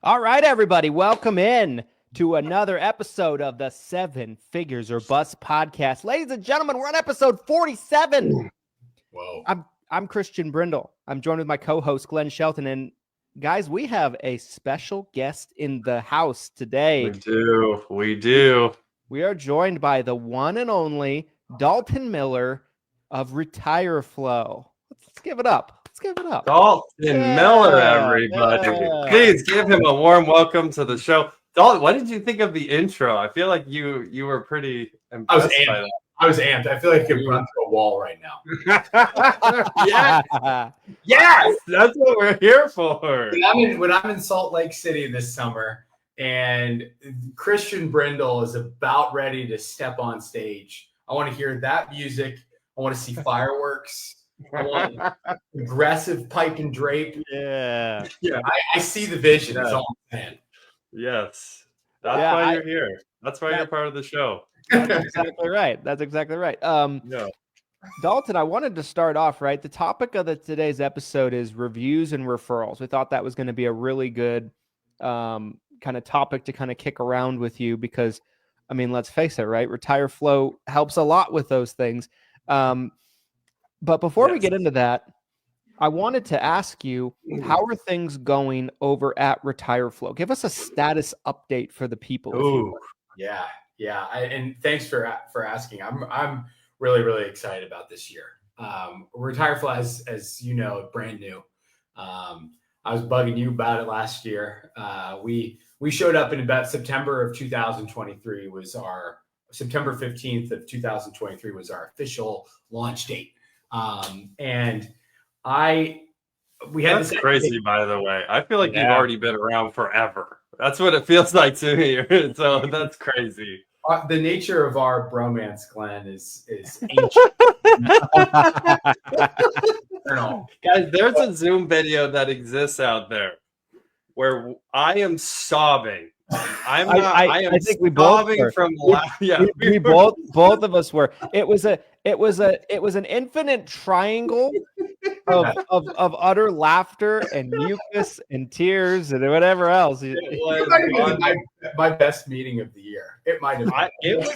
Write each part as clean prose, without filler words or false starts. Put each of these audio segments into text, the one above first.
All right, everybody, welcome in to another episode of the Seven Figures or Bust podcast. Ladies and gentlemen, we're on episode 47. Whoa. I'm Christian Brindle. I'm joined with my co-host Glen Shelton, and guys, we have a special guest in the house today. We do. We are joined by the one and only Dalton Miller of Retire Flow. Let's give it up. Dalton Miller, everybody. Yeah. Please give him a warm welcome to the show. Dalton, what did you think of the intro? I feel like you were pretty impressed by that. I was amped. I feel like I could run through a wall right now. Yes, that's what we're here for. When I'm in Salt Lake City this summer and Christian Brindle is about ready to step on stage, I want to hear that music. I want to see fireworks. I want aggressive pipe and drape. Yeah. I see the vision. That's all I'm saying. Yes. That's why you're here. That's why you're part of the show. That's exactly right. Dalton, I wanted to start off, right? The topic of today's episode is reviews and referrals. We thought that was going to be a really good kind of topic to kind of kick around with you because, I mean, let's face it, right? Retire Flow helps a lot with those things. But before we get into that, I wanted to ask you, how are things going over at Retire Flow? Give us a status update for the people. Ooh. Yeah. And thanks for asking. I'm really, really excited about this year. Retire Flow, as you know, brand new. I was bugging you about it last year. We showed up in about September of 2023 was our September 15th of 2023 was our official launch date. And we had That's crazy, by the way. I feel like you've already been around forever. That's what it feels like to me. So that's crazy. The nature of our bromance, Glenn, is ancient. Guys, there's a Zoom video that exists out there where I am sobbing. I think we both were. From we both of us were. It was an infinite triangle of utter laughter and mucus and tears and whatever else. It was my best meeting of the year. It might have been. It was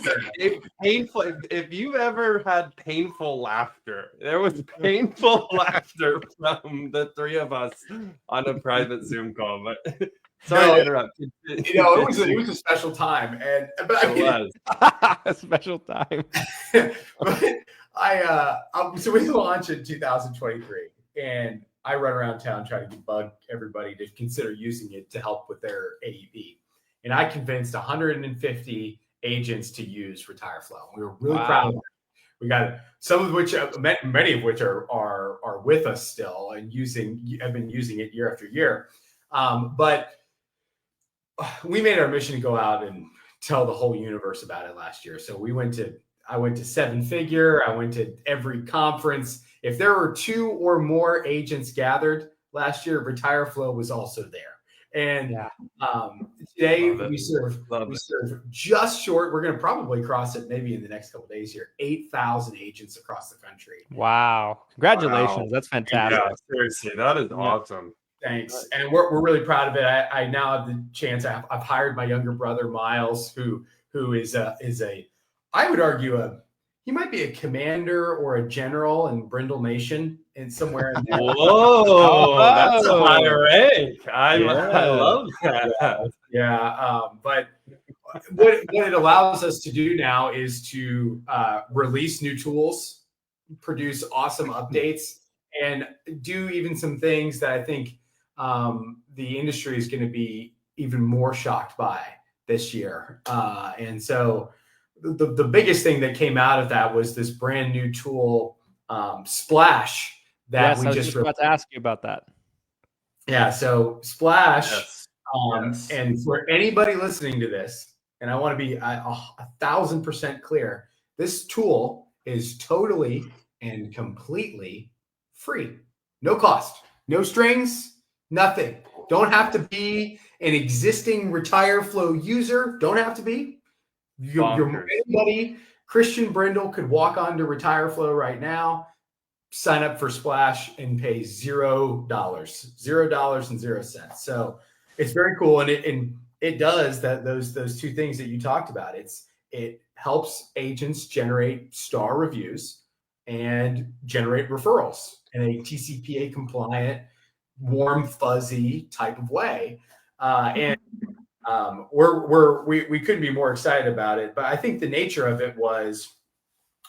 painful. If you've ever had painful laughter, there was painful laughter from the three of us on a private Zoom call. But sorry to interrupt. It was a special time, a special time. But so we launch in 2023, and I run around town trying to bug everybody to consider using it to help with their AEP. And I convinced 150 agents to use Retire Flow. We were really proud of it. We got some of which, many of which are with us still and have been using it year after year. But we made our mission to go out and tell the whole universe about it last year. So I went to Seven Figure. I went to every conference. If there were 2 or more agents gathered last year, Retire Flow was also there. And today we serve just short. We're going to probably cross it maybe in the next couple of days here. 8,000 agents across the country. Wow! Congratulations! Wow. That's fantastic. Yeah, seriously, that is awesome. Thanks, and we're really proud of it. I now have the chance. I've hired my younger brother Miles, who is a I would argue he might be a commander or a general in Brindle Nation and somewhere in there. Whoa, that's a high rank. I love that. But what it allows us to do now is to release new tools, produce awesome updates, and do even some things that I think the industry is going to be even more shocked by this year. And so the biggest thing that came out of that was this brand new tool, Splash, that we just about to ask you about that. Yeah, so Splash, and for anybody listening to this, and I want to be 1,000% clear, this tool is totally and completely free. No cost, no strings, nothing. Don't have to be an existing Retire Flow user. Don't have to be. Anybody, Christian Brindle could walk onto Retire Flow right now, sign up for Splash, and pay $0. $0.00. So It's very cool, and it does those two things that you talked about. It helps agents generate star reviews and generate referrals in a TCPA compliant, warm, fuzzy type of way. And we couldn't be more excited about it. But I think the nature of it was,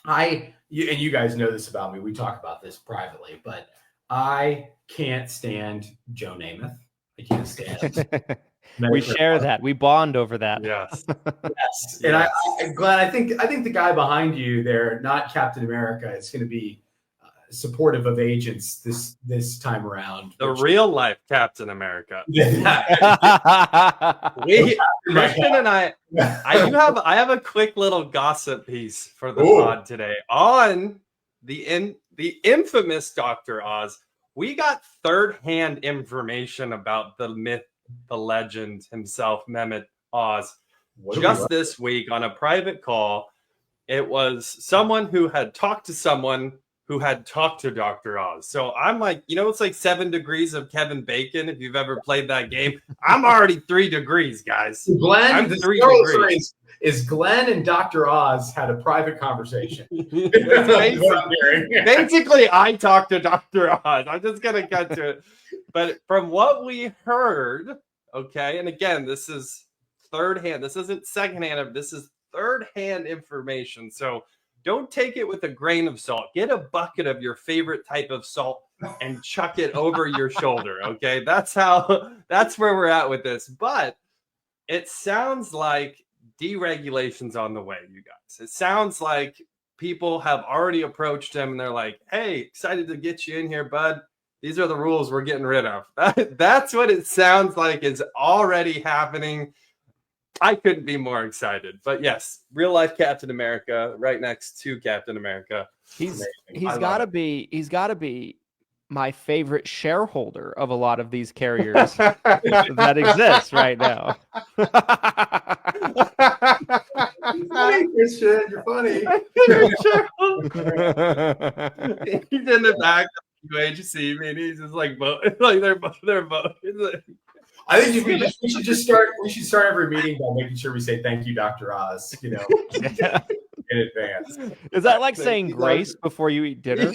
and you guys know this about me. We talk about this privately, but I can't stand Joe Namath. I can't stand. We share that. We bond over that. Yes. Yes. And I'm glad. I think the guy behind you there, not Captain America, is going to be supportive of agents this time around. The real life Captain America. Christian and I have a quick little gossip piece for the pod today on the infamous Dr. Oz. We got third-hand information about the myth, the legend himself, Mehmet Oz, just this week on a private call. It was someone who had talked to someone who had talked to Dr. Oz. So I'm like, it's like 7 degrees of Kevin Bacon. If you've ever played that game, I'm already 3 degrees, guys. Glenn, I'm 3 degrees. Is Glenn and Dr. Oz had a private conversation. Basically, I talked to Dr. Oz. I'm just going to cut to it. But from what we heard, okay, and again, this is third-hand. This isn't second-hand. This is third-hand information. So don't take it with a grain of salt. Get a bucket of your favorite type of salt and chuck it over your shoulder, okay? That's where we're at with this. But it sounds like deregulation's on the way, you guys. It sounds like people have already approached him and they're like, hey, excited to get you in here, bud. These are the rules we're getting rid of. That's what it sounds like is already happening. I couldn't be more excited. But yes, real life Captain America right next to Captain America. He's got to be my favorite shareholder of a lot of these carriers that exist right now. Funny, Christian, you're funny. He's in the back of the UHC, and he's just like they're both. I think we should start every meeting by making sure we say thank you, Dr. Oz, in advance. Is that like saying grace before you eat dinner?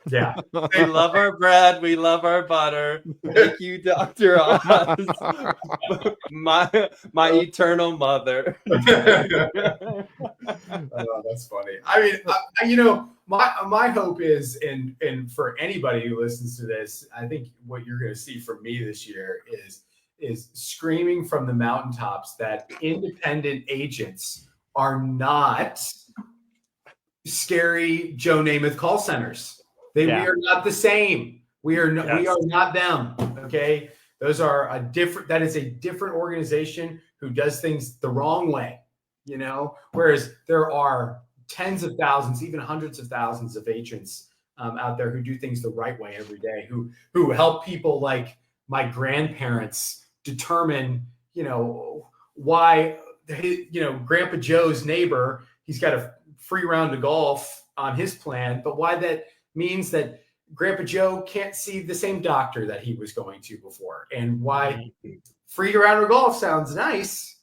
Yeah. We love our bread. We love our butter. Thank you, Dr. Oz. my eternal mother. Oh, that's funny. I mean, my hope is, and for anybody who listens to this, I think what you're going to see from me this year is screaming from the mountaintops that independent agents are not scary Joe Namath call centers. We are not the same. We are not them. Okay. That is a different organization who does things the wrong way, whereas there are tens of thousands, even hundreds of thousands of agents out there who do things the right way every day, who help people like my grandparents determine, why, Grandpa Joe's neighbor, he's got a free round of golf on his plan, but why that means that Grandpa Joe can't see the same doctor that he was going to before, and why free round of golf sounds nice.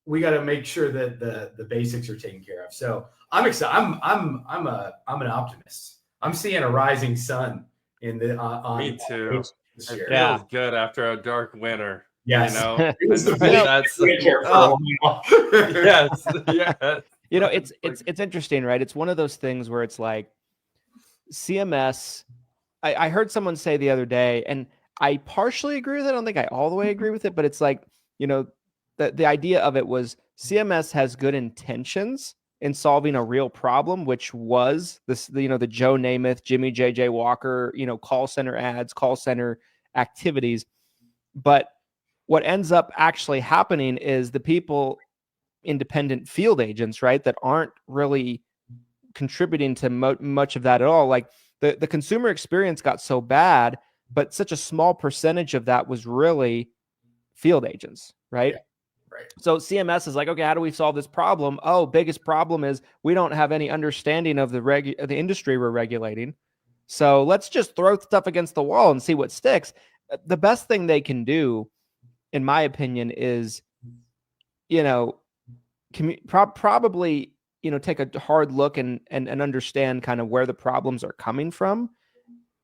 We got to make sure that the basics are taken care of. So I'm excited. I'm an optimist. I'm seeing a rising sun in the me too. This year. It feels good after a dark winter. Yes. Yes. It's interesting, right? It's one of those things where it's like CMS. I heard someone say the other day, and I partially agree with it. I don't think I all the way agree with it, but it's like, the idea of it was CMS has good intentions in solving a real problem, which was this, the Joe Namath, Jimmy JJ Walker, call center ads, call center activities. But what ends up actually happening is the people, independent field agents, right, that aren't really contributing to much of that at all. Like the consumer experience got so bad, but such a small percentage of that was really field agents, right? Yeah. Right. So CMS is like, okay, how do we solve this problem? Oh, biggest problem is we don't have any understanding of the industry we're regulating. So let's just throw stuff against the wall and see what sticks. The best thing they can do in my opinion, is, probably, take a hard look and understand kind of where the problems are coming from,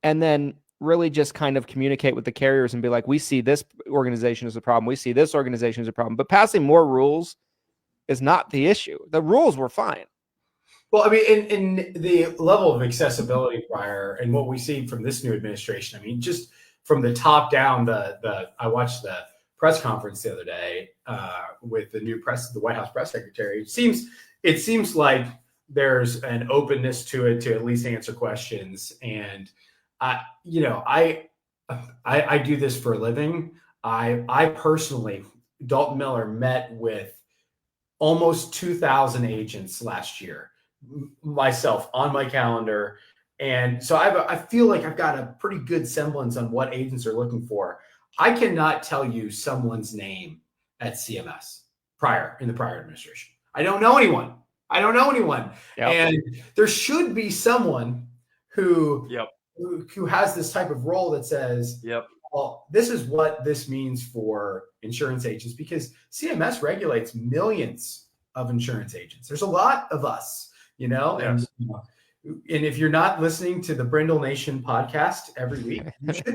and then really just kind of communicate with the carriers and be like, we see this organization as a problem. We see this organization as a problem. But passing more rules is not the issue. The rules were fine. Well, I mean, in the level of accessibility prior and what we see from this new administration, I mean, just from the top down, I watched the press conference the other day with the White House press secretary. It seems like there's an openness to it to at least answer questions. And I do this for a living. I personally, Dalton Miller, met with almost 2,000 agents last year, myself, on my calendar. And so I feel like I've got a pretty good semblance on what agents are looking for. I cannot tell you someone's name at CMS in the prior administration. I don't know anyone. Yep. And there should be someone who has this type of role that says, well, this is what this means for insurance agents, because CMS regulates millions of insurance agents. There's a lot of us, Yes. And if you're not listening to the Brindle Nation podcast every week, you should,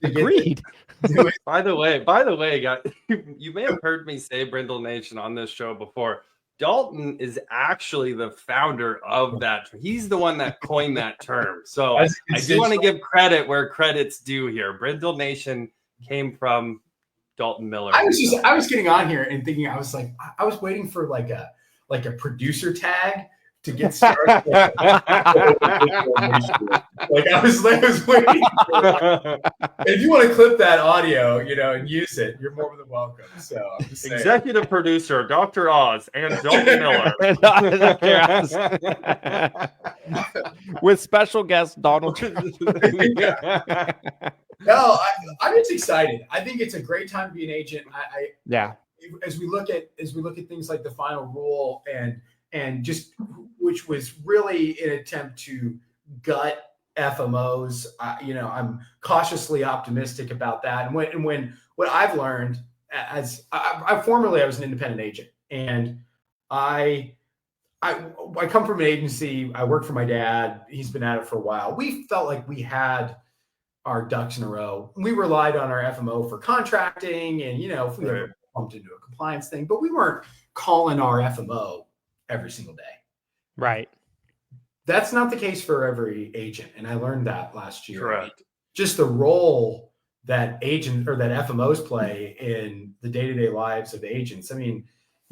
Agreed. By the way, guys, you may have heard me say Brindle Nation on this show before. Dalton is actually the founder of that. He's the one that coined that term. So I do want to give credit where credit's due here. Brindle Nation came from Dalton Miller. I was getting on here and thinking, I was waiting for like a producer tag to get started. Like I was waiting. If you want to clip that audio, and use it, you're more than welcome. So I'm just saying. Executive producer Dr. Oz and Dalton Miller, with special guest Donald Trump. No, I'm just excited. I think it's a great time to be an agent. As we look at things like the final rule and just, which was really an attempt to gut FMOs, I'm cautiously optimistic about that. And when what I've learned, as I was an independent agent, and I come from an agency. I work for my dad. He's been at it for a while. We felt like we had our ducks in a row. We relied on our FMO for contracting, and if we ever bumped into a compliance thing, but we weren't calling our FMO every single day. Right. That's not the case for every agent. And I learned that last year. Correct. Just the role that agent or that FMOs play in the day-to-day lives of agents. I mean,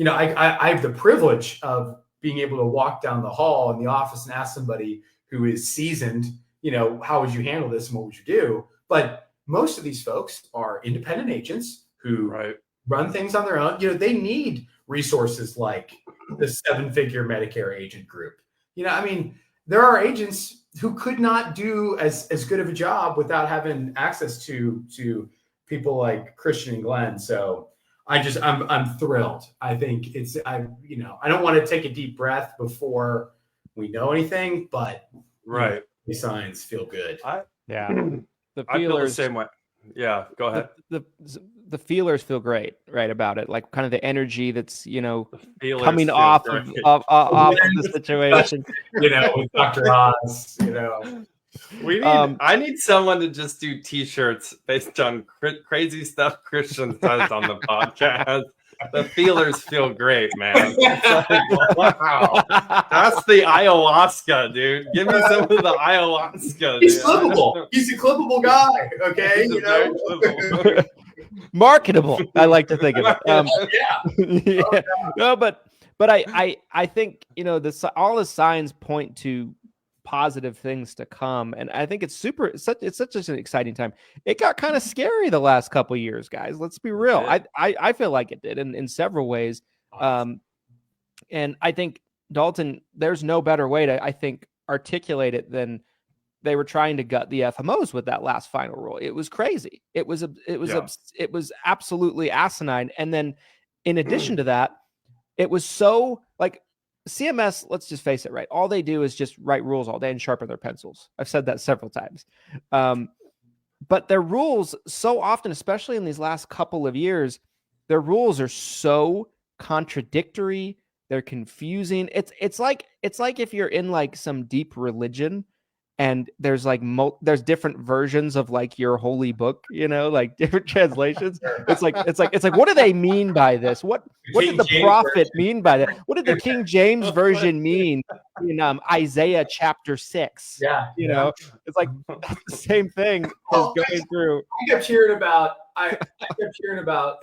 I have the privilege of being able to walk down the hall in the office and ask somebody who is seasoned, how would you handle this and what would you do? But most of these folks are independent agents who run things on their own. They need resources like the 7-figure Medicare agent group. There are agents who could not do as good of a job without having access to people like Christian and Glen. So I'm thrilled. I think I don't want to take a deep breath before we know anything, but the signs feel good. The I feel the same way. Yeah, go ahead. The feelers feel great, right, about it. Like kind of the energy that's, coming off of the situation. With Dr. Oz, I need someone to just do T-shirts based on crazy stuff Christian says on the podcast. The feelers feel great, man. Wow. That's the ayahuasca, dude. Give me some of the ayahuasca. He's clippable. He's a clippable guy. Okay. Marketable. I like to think of it. No, but I think, all the signs point to positive things to come. And I think it's such an exciting time. It got kind of scary the last couple of years, guys. Let's be real. I feel like it did in several ways. And I think, Dalton, there's no better way to, I think, articulate it than they were trying to gut the FMOs with that last final rule. It was crazy. It was absolutely asinine. And then in addition to that, it was so like, CMS, let's just face it, right? All they do is just write rules all day and sharpen their pencils. I've said that several times. but their rules so often, especially in these last couple of years, their rules are so contradictory. They're confusing. It's like if you're in like some deep religion and there's like there's different versions of like your holy book, like different translations. It's like what do they mean by this? What did the prophet mean by that? What did the King James version mean in Isaiah chapter 6? Yeah, it's like that's the same thing as going through. I kept hearing about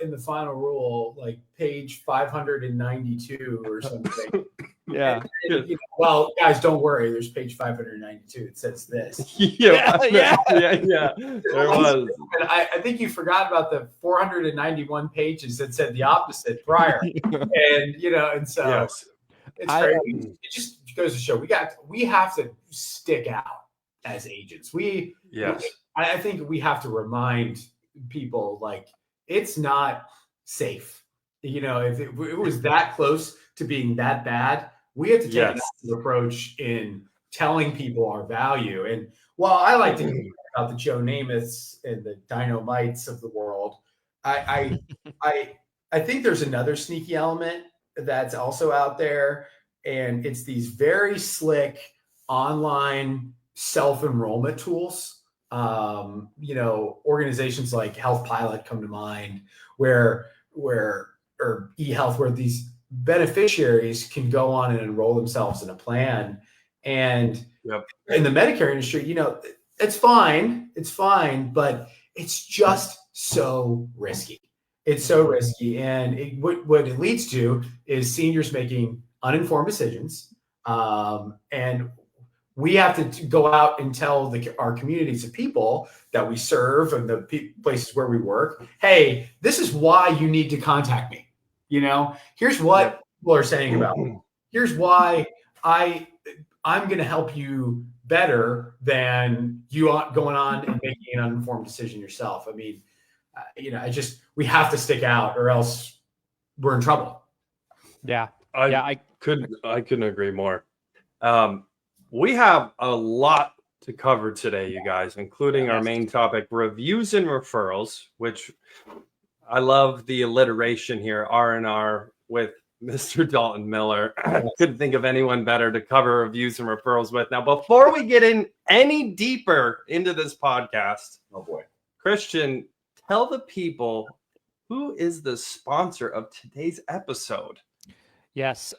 in the final rule, like page 592 or something. Yeah. Well, guys, don't worry. There's page 592. It says this. Yeah. There was. And I think you forgot about the 491 pages that said the opposite prior. And so Yes. it's crazy. It just goes to show we have to stick out as agents. I think we have to remind people like it's not safe. If it was that close to being that bad, we have to take an active approach in telling people our value. And while I like to hear about the Joe Namaths and the Dynamites of the world, I think there's another sneaky element that's also out there, and it's these very slick online self-enrollment tools. Organizations like Health Pilot come to mind, or eHealth, where these beneficiaries can go on and enroll themselves in a plan. And in the Medicare industry, it's fine, but it's just so risky. It's so risky. And what it leads to is seniors making uninformed decisions. And we have to go out and tell our communities of people that we serve and the places where we work, hey, this is why you need to contact me. Here's what people are saying about me. Here's why I'm going to help you better than you going on and making an uninformed decision yourself. I mean, we have to stick out or else we're in trouble. Yeah. I couldn't agree more. We have a lot to cover today, you guys, including our main topic, reviews and referrals, which I love the alliteration here, R&R, with Mr. Dalton Miller. I couldn't think of anyone better to cover reviews and referrals with. Now, before we get in any deeper into this podcast, oh boy, Christian, tell the people who is the sponsor of today's episode. Yes.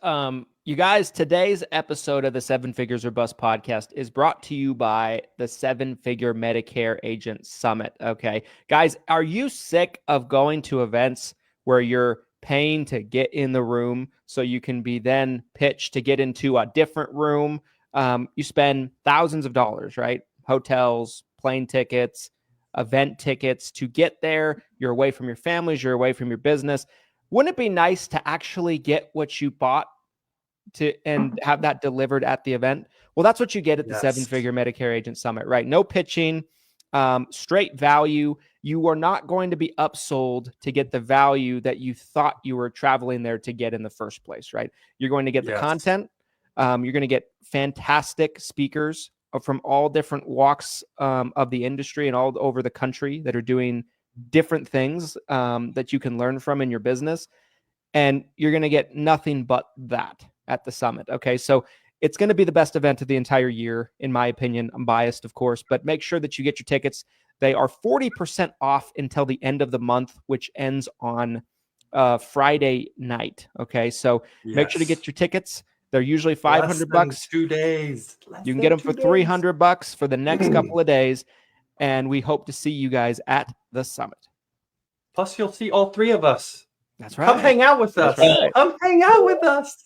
You guys, today's episode of the 7 Figures or Bust podcast is brought to you by the 7 Figure Medicare Agent Summit. Okay. Guys, are you sick of going to events where you're paying to get in the room so you can be then pitched to get into a different room? You spend thousands of dollars, right? Hotels, plane tickets, event tickets to get there. You're away from your families. You're away from your business. Wouldn't it be nice to actually get what you bought and have that delivered at the event? Well, that's what you get at the 7 Figure Medicare Agent Summit, right? No pitching, straight value. You are not going to be upsold to get the value that you thought you were traveling there to get in the first place, right? You're going to get the content. You're going to get fantastic speakers from all different walks of the industry and all over the country that are doing different things that you can learn from in your business. And you're going to get nothing but that at the summit. Okay. So it's going to be the best event of the entire year, in my opinion. I'm biased, of course, but make sure that you get your tickets. They are 40% off until the end of the month, which ends on Friday night. Okay. So make sure to get your tickets. They're usually $500. 2 days. You can get them for $300 for the next couple of days. And we hope to see you guys at the summit. Plus, you'll see all three of us. That's right. Come hang out with us. Right. Come hang out with us.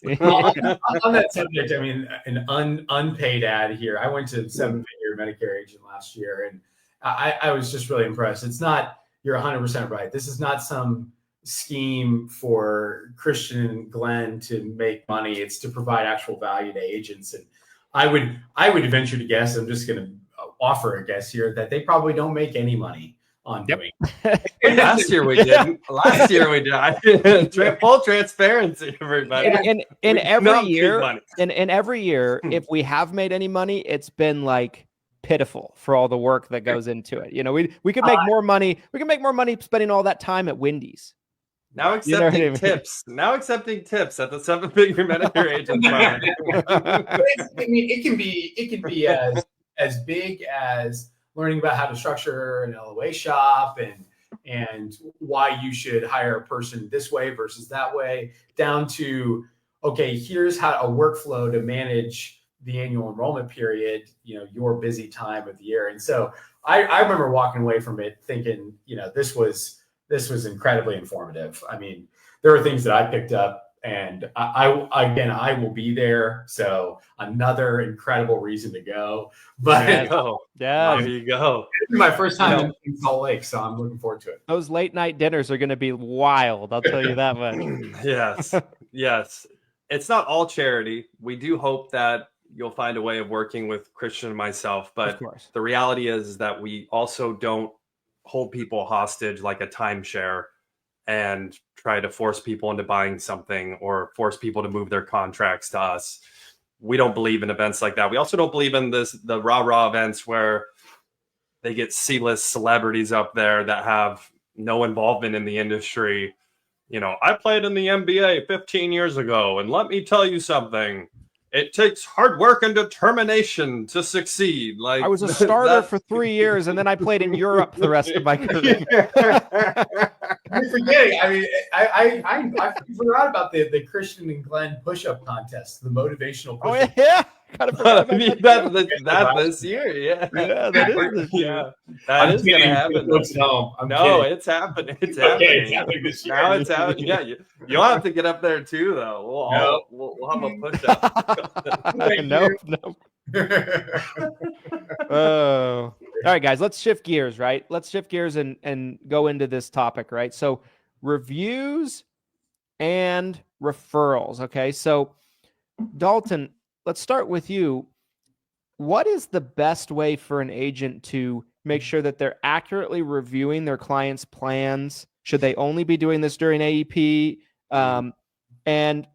On that subject, I mean, an unpaid ad here. I went to 7 Figure Medicare Agent last year, and I was just really impressed. It's not, you're 100% right. This is not some scheme for Christian and Glenn to make money. It's to provide actual value to agents. And I would venture to guess, I'm just going to offer a guess here, that they probably don't make any money on doing. Last year we did. Last year we did. Full transparency, everybody. In every year, if we have made any money, it's been like pitiful for all the work that goes into it. We could make more money. We can make more money spending all that time at Wendy's. Now accepting tips. Now accepting tips at the 7-figure Medicare agent. I mean, it can be as big as learning about how to structure an LOA shop and why you should hire a person this way versus that way, down to, okay, here's how a workflow to manage the annual enrollment period, your busy time of the year. And so I remember walking away from it thinking, this was incredibly informative. I mean, there are things that I picked up, and I will be there. So another incredible reason to go. But there you go. This is my first time in Salt Lake, so I'm looking forward to it. Those late night dinners are going to be wild. I'll tell you that much. Yes. It's not all charity. We do hope that you'll find a way of working with Christian and myself. But the reality is that we also don't hold people hostage like a timeshare and try to force people into buying something or force people to move their contracts to us. We don't believe in events like that. We also don't believe in the rah-rah events where they get C-list celebrities up there that have no involvement in the industry. I played in the NBA 15 years ago, and let me tell you something. It takes hard work and determination to succeid. Like, I was a starter for 3 years, and then I played in Europe the rest of my career. You're forgetting. I mean, I forgot about the Christian and Glen push-up contest, the motivational push-up. Oh, yeah. That this year, yeah, that is this year. That is going to happen. It's happening. It's happening. Happening this year. Now it's happening. Yeah, you'll have to get up there too, though. We'll have a push-up. No. Oh, all right, guys. Let's shift gears. Right. Let's shift gears and go into this topic. Right. So, reviews and referrals. Okay. So, Dalton, let's start with you. What is the best way for an agent to make sure that they're accurately reviewing their clients' plans? Should they only be doing this during AEP? And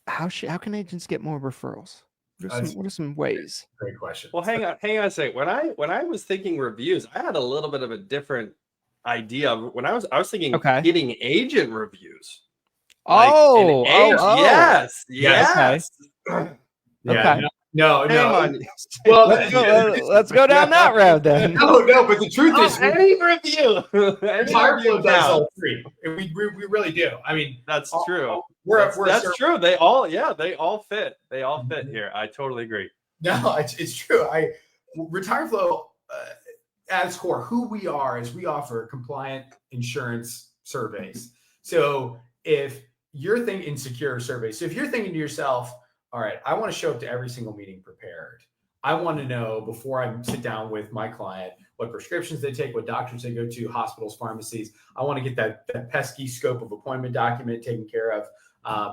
how can agents get more referrals? What are some ways? Great question. Well, hang on a second. When I was thinking reviews, I had a little bit of a different idea. When I was thinking getting agent reviews. Yes. Okay. Yeah. No. Well, let's go down that road then. No. But the truth is, any review, Fireflow does all three. We really do. I mean, that's true. That's true. They all fit. They all fit here. I totally agree. No, it's true. Retireflow, at its core, who we are is we offer compliant insurance surveys. So if you're thinking secure surveys, so if you're thinking to yourself, all right, I want to show up to every single meeting prepared. I want to know before I sit down with my client what prescriptions they take, what doctors they go to, hospitals, pharmacies. I want to get that pesky scope of appointment document taken care of.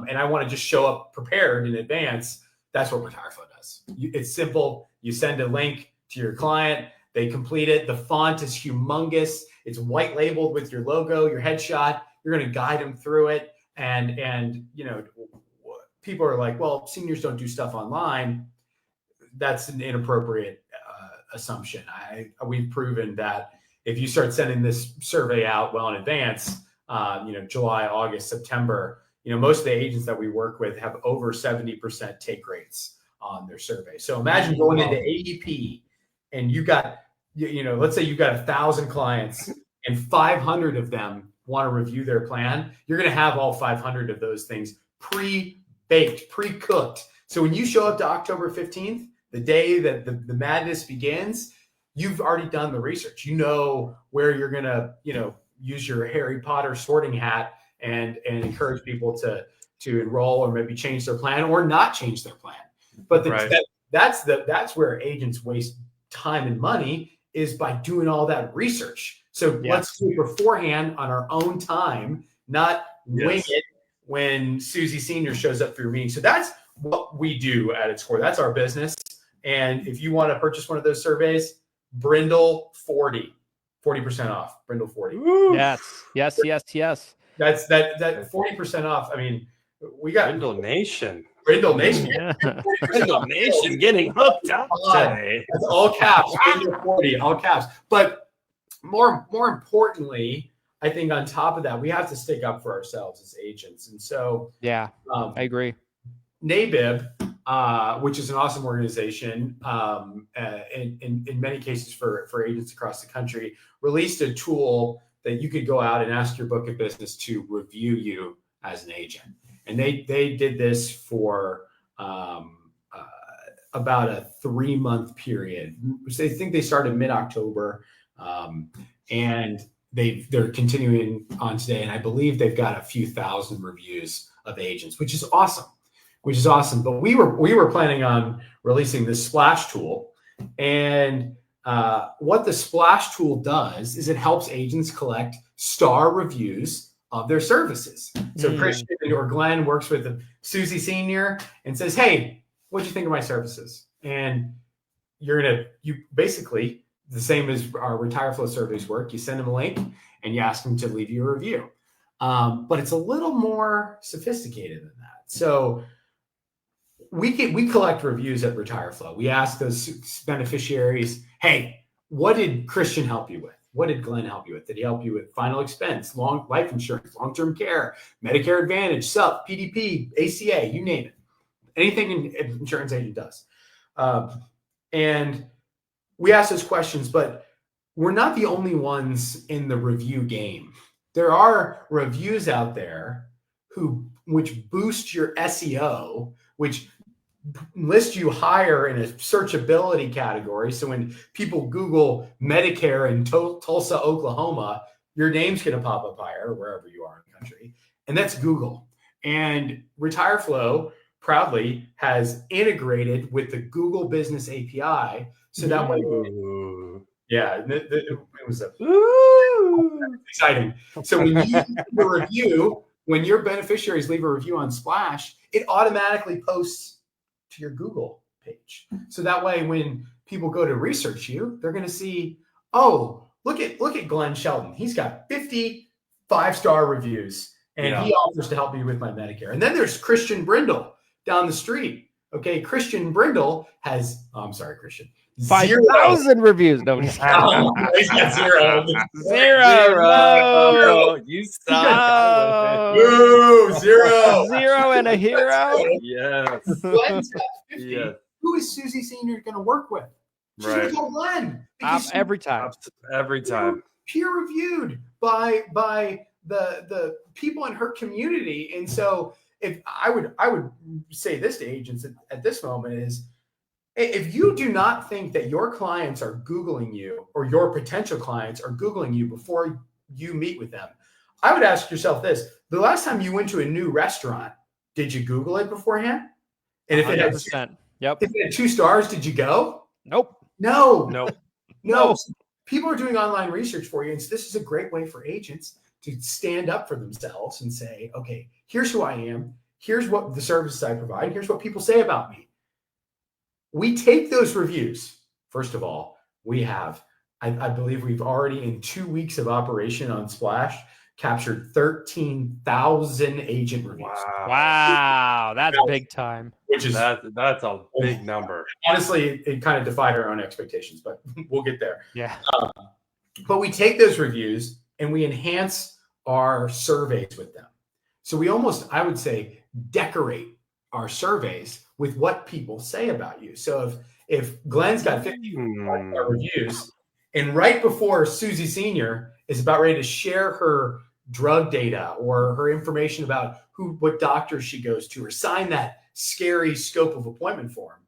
And I want to just show up prepared in advance. That's what Retireflow does. It's simple. You send a link to your client. They complete it. The font is humongous. It's white labeled with your logo, your headshot. You're going to guide them through it. And people are like, well, seniors don't do stuff online. That's an inappropriate assumption. We've proven that if you start sending this survey out well in advance, July, August, September, most of the agents that we work with have over 70% take rates on their survey. So imagine going into AEP and you got, let's say you've got 1,000 clients and 500 of them want to review their plan. You're going to have all 500 of those things pre-baked, pre-cooked. So when you show up to October 15th, the day that the madness begins, you've already done the research. You know where you're going to, use your Harry Potter sorting hat and encourage people to enroll or maybe change their plan or not change their plan. But that's where agents waste time and money, is by doing all that research. So let's do it beforehand on our own time, not wing it when Susie Senior shows up for your meeting. So that's what we do at its core. That's our business. And if you want to purchase one of those surveys, Brindle 40% off. Brindle 40. Woo. Yes. That's that 40% off. I mean, we got Brindle Nation. Brindle Nation. Brindle Nation getting hooked up today. That's all caps. Brindle 40, all caps. But more importantly, I think on top of that, we have to stick up for ourselves as agents. And so, I agree. NABIB, which is an awesome organization, in many cases for agents across the country, released a tool that you could go out and ask your book of business to review you as an agent. And they did this for about a 3-month period. So I think they started mid-October, and they're continuing on today. And I believe they've got a few thousand reviews of agents, which is awesome. But we were planning on releasing this Splash tool, and what the Splash tool does is it helps agents collect star reviews of their services. So Christian or Glenn works with Susie Senior and says, "Hey, what do you think of my services?" And you basically, the same as our Retire Flow surveys work, you send them a link and you ask them to leave you a review. But it's a little more sophisticated than that. So we collect reviews at Retire Flow. We ask those beneficiaries, "Hey, what did Christian help you with? What did Glenn help you with? Did he help you with final expense, long life insurance, long-term care, Medicare Advantage, SUP, PDP, ACA, you name it. Anything an insurance agent does." And we ask those questions, but we're not the only ones in the review game. There are reviews out there which boost your SEO, which list you higher in a searchability category. So when people Google Medicare in Tulsa, Oklahoma, your name's going to pop up higher wherever you are in the country. And that's Google. And Retire Flow proudly has integrated with the Google Business API. So that way, it was exciting. So when you leave a review, when your beneficiaries leave a review on Splash, it automatically posts to your Google page. So that way, when people go to research you, they're going to see, "Oh, look at Glen Shelton. He's got 50 5-star reviews, and he offers to help me with my Medicare." And then there's Christian Brindle down the street. Okay, Christian Brindle has, Christian, 5,000 reviews. No, he's got zero. Zero. You suck. Zero and a hero. Yes. Glen's got 50. Yeah. Who is Susie Senior going to work with? She's going to go Glenn. Every time. Peer reviewed by the people in her community. And so if I would say this to agents at this moment is, if you do not think that your clients are Googling you or your potential clients are Googling you before you meet with them, I would ask yourself this: the last time you went to a new restaurant, did you Google it beforehand? And if it had, if it had 2 stars, did you go? Nope. No. People are doing online research for you. And so this is a great way for agents to stand up for themselves and say, "Okay, here's who I am. Here's what the services I provide. Here's what people say about me." We take those reviews. First of all, we have, I believe we've already, in 2 weeks of operation on Splash, captured 13,000 agent reviews. Wow, that's big time. Which is that's a big number. Honestly, it kind of defied our own expectations, but we'll get there. Yeah. But we take those reviews and we enhance our surveys with them. So we almost, I would say, decorate our surveys with what people say about you. So if Glenn's got 50 reviews, and right before Susie Senior is about ready to share her drug data or her information about what doctors she goes to, or sign that scary scope of appointment form,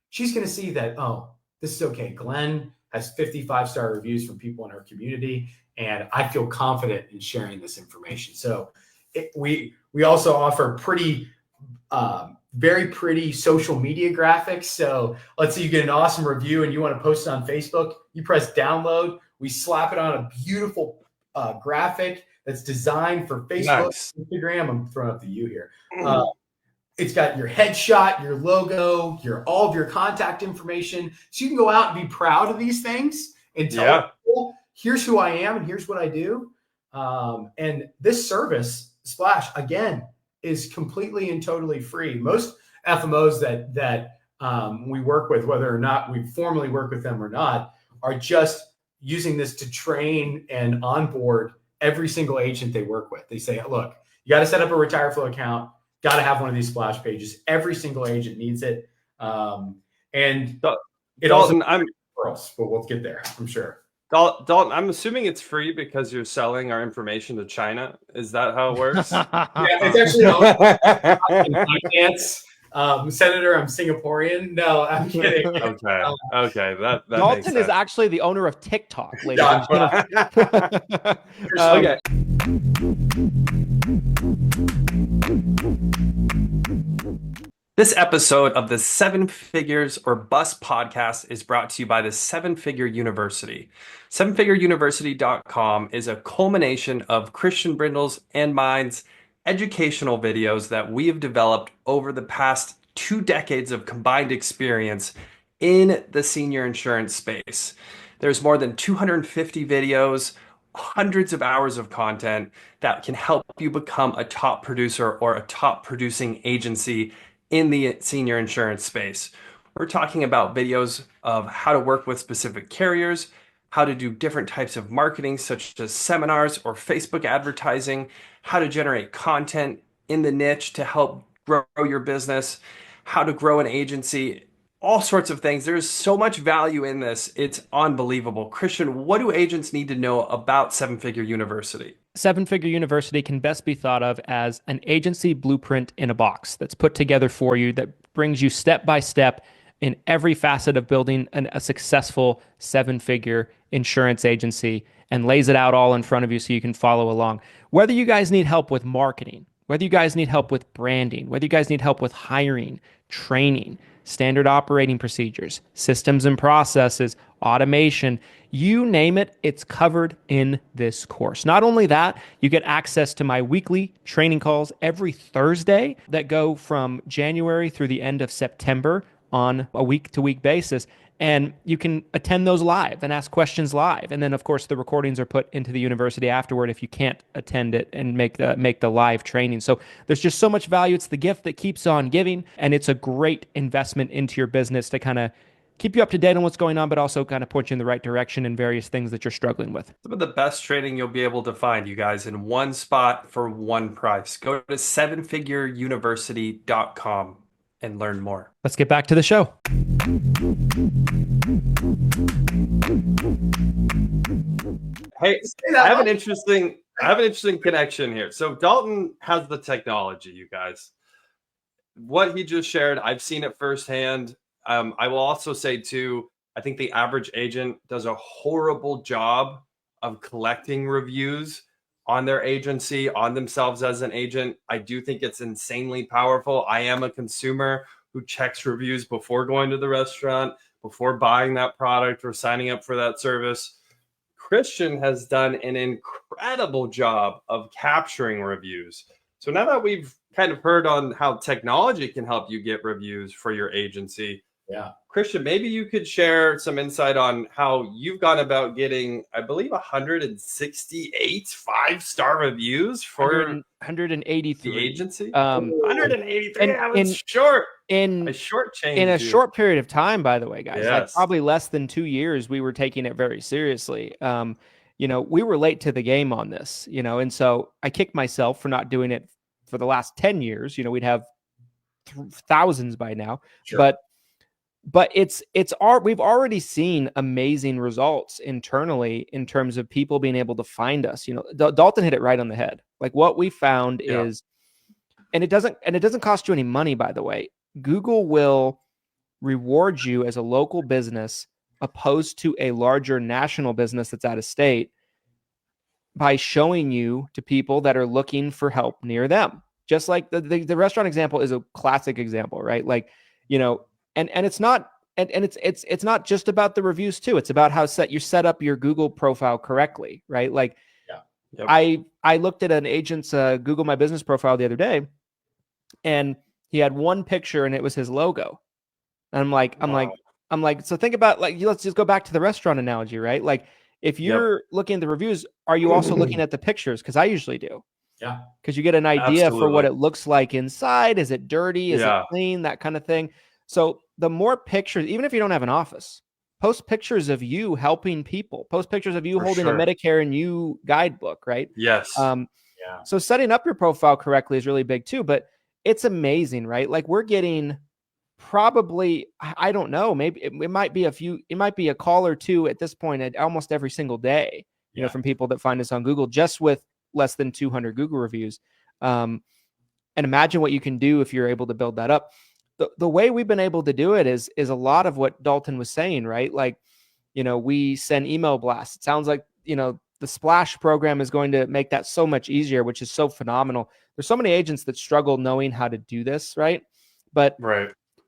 she's going to see that, oh, this is okay. Glenn has 55-star reviews from people in her community, and I feel confident in sharing this information. So we also offer very pretty social media graphics. So let's say you get an awesome review and you want to post it on Facebook. You press download. We slap it on a beautiful graphic that's designed for Facebook, Instagram. I'm throwing up the U here. It's got your headshot, your logo, all of your contact information. So you can go out and be proud of these things and tell people, here's who I am and here's what I do. And this service, Splash, again, is completely and totally free. FMOs that we work with, whether or not we formally work with them or not, are just using this to train and onboard every single agent they work with. They say, look, you got to set up a Retire Flow account, got to have one of these splash pages. Every single agent needs it. And it Dalton, also referrals, but we'll get there, I'm sure. Dalton, I'm assuming it's free because you're selling our information to China. Is that how it works? Yeah, it's actually finance. Senator, I'm Singaporean. No, I'm kidding. Okay. That Dalton is actually the owner of TikTok, ladies and gentlemen. Okay. This episode of the 7 Figures or Bust podcast is brought to you by the 7 Figure University. 7figureuniversity.com is a culmination of Christian Brindle's and mine's educational videos that we have developed over the past 2 decades of combined experience in the senior insurance space. There's more than 250 videos, hundreds of hours of content that can help you become a top producer or a top producing agency in the senior insurance space. We're talking about videos of how to work with specific carriers, how to do different types of marketing, such as seminars or Facebook advertising, how to generate content in the niche to help grow your business, how to grow an agency, all sorts of things. There's so much value in this. It's unbelievable. Christian, what do agents need to know about 7 Figure University? 7 Figure University can best be thought of as an agency blueprint in a box that's put together for you that brings you step by step in every facet of building a successful 7-figure insurance agency and lays it out all in front of you so you can follow along. Whether you guys need help with marketing, whether you guys need help with branding, whether you guys need help with hiring, training, standard operating procedures, systems and processes, automation, you name it, it's covered in this course. Not only that, you get access to my weekly training calls every Thursday that go from January through the end of September on a week-to-week basis. And you can attend those live and ask questions live. And then, of course, the recordings are put into the university afterward if you can't attend it and make the live training. So there's just so much value. It's the gift that keeps on giving, and it's a great investment into your business to kind of keep you up to date on what's going on, but also kind of point you in the right direction in various things that you're struggling with. Some of the best training you'll be able to find, you guys, in one spot for one price. Go to 7figureuniversity.com and learn more. Let's get back to the show. Hey, I have an interesting connection here. So Dalton has the technology, you guys. What he just shared, I've seen it firsthand. I will also say too, I think the average agent does a horrible job of collecting reviews on their agency, on themselves as an agent. I do think it's insanely powerful. I am a consumer who checks reviews before going to the restaurant, before buying that product or signing up for that service. Christian has done an incredible job of capturing reviews. So now that we've kind of heard on how technology can help you get reviews for your agency, Christian, maybe you could share some insight on how you've gone about getting, I believe, 168 5-star reviews for 183 the agency. 183. A short change in a short period of time, by the way, guys. Yes. Like probably less than 2 years, we were taking it very seriously. We were late to the game on this, and so I kicked myself for not doing it for the last 10 years. We'd have thousands by now, sure. But we've already seen amazing results internally in terms of people being able to find us. Dalton hit it right on the head. Like what we found is, and it doesn't cost you any money, by the way. Google will reward you as a local business opposed to a larger national business that's out of state by showing you to people that are looking for help near them. Just like the restaurant example is a classic example, right? Like, and it's not it's not just about the reviews too. It's about how you set up your Google profile correctly, right? Like, I looked at an agent's Google My Business profile the other day, and he had one picture and it was his logo. And I'm like, so think about, like, let's just go back to the restaurant analogy, right? Like if you're looking at the reviews, are you also looking at the pictures? Because I usually do. Yeah. Because you get an idea for what Absolutely. it looks like inside. Is it dirty? Is it clean? That kind of thing. So the more pictures, even if you don't have an office, post pictures of you helping people, post pictures of you For holding sure. a Medicare and You guidebook, right? Yes. Yeah. So setting up your profile correctly is really big too, but it's amazing, right? Like we're getting probably, I don't know, maybe it might be a call or two at this point at almost every single day, you know, from people that find us on Google just with less than 200 Google reviews. And imagine what you can do if you're able to build that up. The way we've been able to do it is a lot of what Dalton was saying, right? Like, you know, we send email blasts. It sounds like, you know, the Splash program is going to make that so much easier, which is so phenomenal. There's so many agents that struggle knowing how to do this, right? But,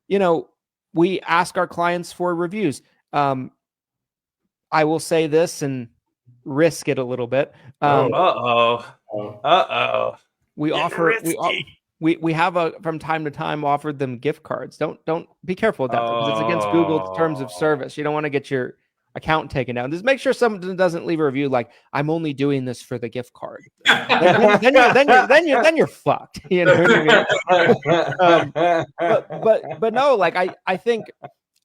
you know, we ask our clients for reviews. I will say this and risk it a little bit. We offer, we have from time to time offered them gift cards. Don't be careful with that because it's against Google's terms of service. You don't want to get your account taken down. Just make sure someone doesn't leave a review like, I'm only doing this for the gift card. then you're fucked. You know what I mean? But no, like I think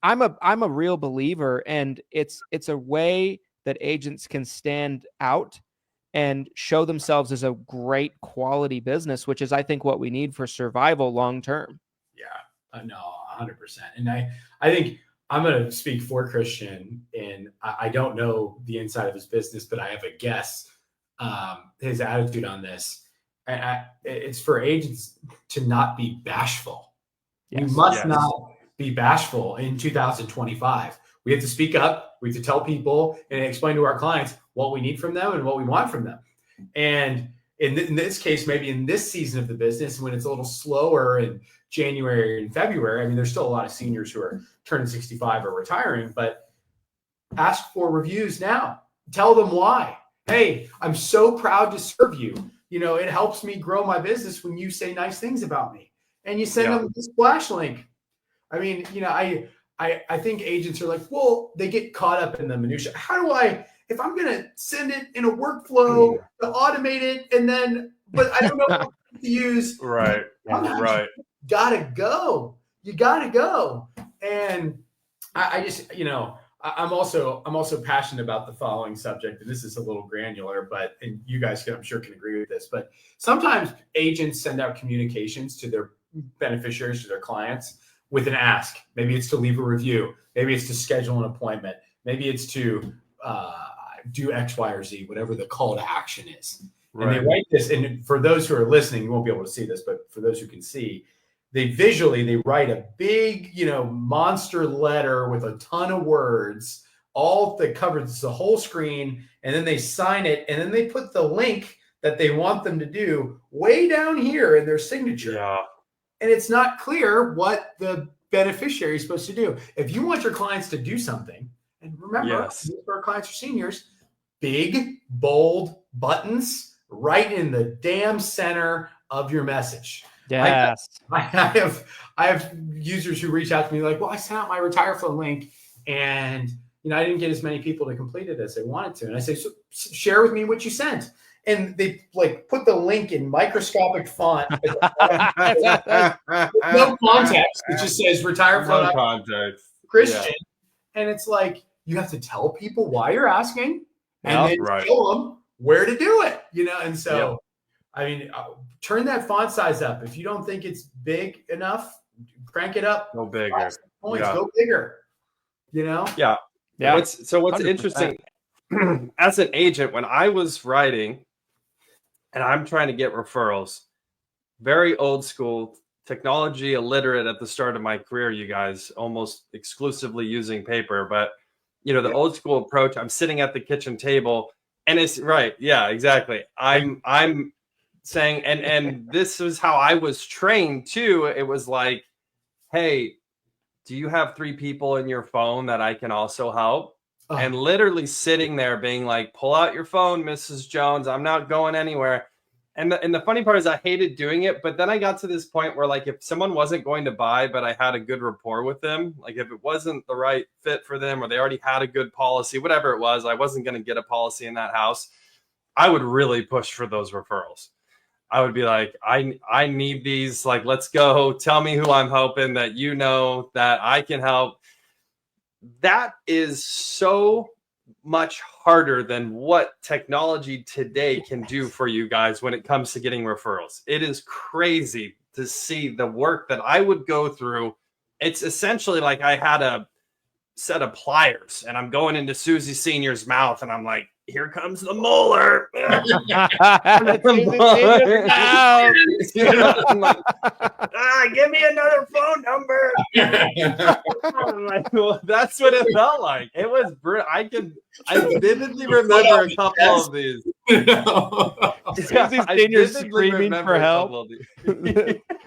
I'm a real believer, and it's a way that agents can stand out and show themselves as a great quality business, which is, I think, what we need for survival long term. Yeah, no, 100%. And I think I'm going to speak for Christian, and I don't know the inside of his business, but I have a guess his attitude on this. It's for agents to not be bashful. Yes. We must not be bashful in 2025. We have to speak up. We have to tell people and explain to our clients what we need from them and what we want from them. And in this case, maybe in this season of the business, when it's a little slower in January and February, I mean, there's still a lot of seniors who are turning 65 or retiring, but ask for reviews now. Tell them why. Hey, I'm so proud to serve you. You know, it helps me grow my business when you say nice things about me. And you send them the Splash link. I mean, you know, I think agents are like, well, they get caught up in the minutia. How do I, if I'm going to send it in a workflow to automate it, and then, but I don't know what to use. Right. Gotta go. You gotta go. And I just, you know, I'm also passionate about the following subject, and this is a little granular, but, and you guys can, I'm sure, can agree with this, but sometimes agents send out communications to their beneficiaries, to their clients, with an ask. Maybe it's to leave a review. Maybe it's to schedule an appointment. Maybe it's to do X, Y, or Z, whatever the call to action is. And they write this, and for those who are listening, you won't be able to see this, but for those who can see, they write a big, you know, monster letter with a ton of words, all that covers the whole screen, and then they sign it, and then they put the link that they want them to do way down here in their signature. Yeah. And it's not clear what the beneficiary is supposed to do. If you want your clients to do something, and remember, most of our clients are seniors, big, bold buttons right in the damn center of your message. Yes. I have users who reach out to me like, well, I sent out my Retire Flow link, and you know, I didn't get as many people to complete it as they wanted to. And I say, so share with me what you sent. And they like put the link in microscopic font with no context. It just says Retire Flow. No context. Christian. Yeah. And it's like, you have to tell people why you're asking, and then tell them where to do it, you know? And so, I mean, turn that font size up. If you don't think it's big enough, crank it up. Go bigger. Go bigger, you know? Yeah. What's 100%. interesting, as an agent, when I was writing and I'm trying to get referrals, very old school, technology illiterate at the start of my career, you guys, almost exclusively using paper. But, you know, the old school approach, I'm sitting at the kitchen table and it's exactly. I'm saying, and this is how I was trained too. It was like, hey, do you have 3 people in your phone that I can also help? And literally sitting there being like, pull out your phone, Mrs. Jones. I'm not going anywhere. And the funny part is I hated doing it. But then I got to this point where, like, if someone wasn't going to buy, but I had a good rapport with them, like if it wasn't the right fit for them, or they already had a good policy, whatever it was, I wasn't going to get a policy in that house, I would really push for those referrals. I would be like, I need these. Like, let's go. Tell me who I'm helping that you know that I can help. That is so much harder than what technology today can do for you guys when it comes to getting referrals. It is crazy to see the work that I would go through. It's essentially like I had a set of pliers and I'm going into Susie Senior's mouth and I'm like, here comes the molar. I'm like, give me another phone number. I'm like, well, that's what it felt like. It was I vividly remember a couple of these. Susie Senior screaming for help.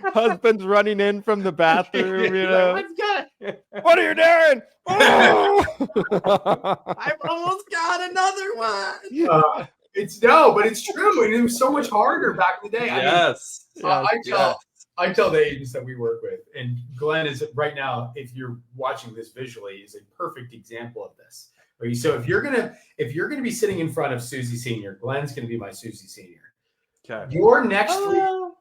Husband's running in from the bathroom, you know. What are you doing? Oh! I've almost got another one. But it's true. And it was so much harder back in the day. Yes. I tell the agents that we work with, and Glenn is right now, if you're watching this visually, is a perfect example of this. So if you're gonna be sitting in front of Susie Senior, Glenn's gonna be my Susie Senior. Okay. Your next wow.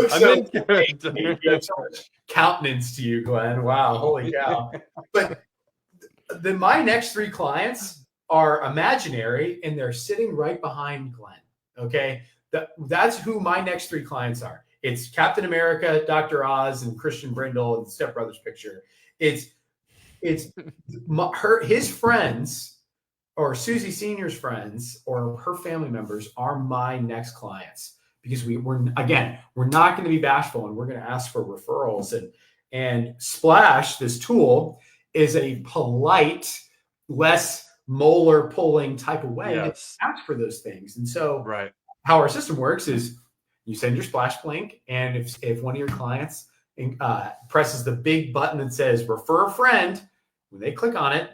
So much countenance to you, Glenn. Wow, holy cow. But my next 3 clients are imaginary and they're sitting right behind Glenn. Okay. That's who my next 3 clients are. It's Captain America, Dr. Oz, and Christian Brindle and the Step Brothers picture. It's his friends or Susie Senior's friends or her family members are my next clients, because we're not going to be bashful and we're going to ask for referrals. And Splash, this tool, is a polite, less molar pulling type of way to ask for those things. And so how our system works is you send your Splash link, and if one of your clients presses the big button that says refer a friend, when they click on it,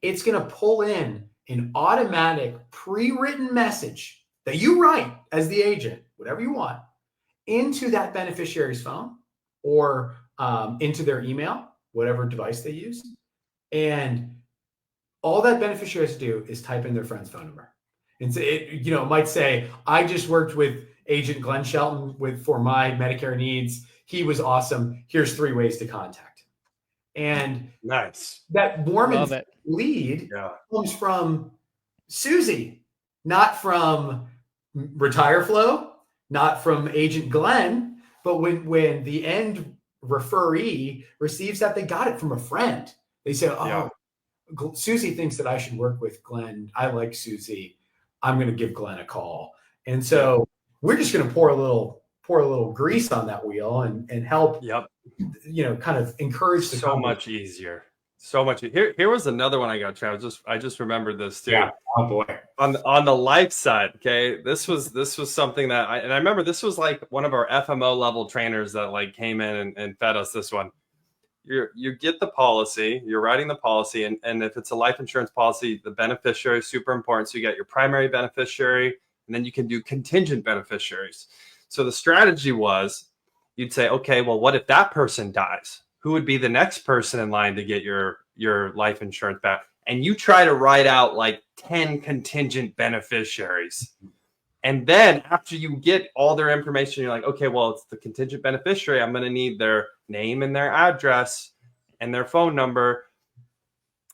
it's going to pull in an automatic pre-written message that you write as the agent, whatever you want, into that beneficiary's phone or into their email, whatever device they use. And all that beneficiary has to do is type in their friend's phone number. And so it might say, I just worked with agent Glen Shelton for my Medicare needs. He was awesome. Here's 3 ways to contact him. And nice. That warm lead comes from Susie, not from Retire Flow, not from Agent Glenn. But when the end referee receives that, they got it from a friend. They say, Susie thinks that I should work with Glenn. I like Susie. I'm going to give Glenn a call. And so we're just going to pour a little grease on that wheel and help, kind of encourage the so much easier. So much. Here was another one I got, Travis. I just remembered this too. Yeah. Oh boy. On the life side, okay. This was something that I remember. This was like one of our FMO level trainers that like came in and fed us this one. You get the policy, you're writing the policy, and if it's a life insurance policy, the beneficiary is super important. So you got your primary beneficiary, and then you can do contingent beneficiaries. So the strategy was you'd say, okay, well, what if that person dies? Who would be the next person in line to get your life insurance back? And you try to write out like 10 contingent beneficiaries. And then after you get all their information, you're like, okay, well, it's the contingent beneficiary. I'm going to need their name and their address and their phone number.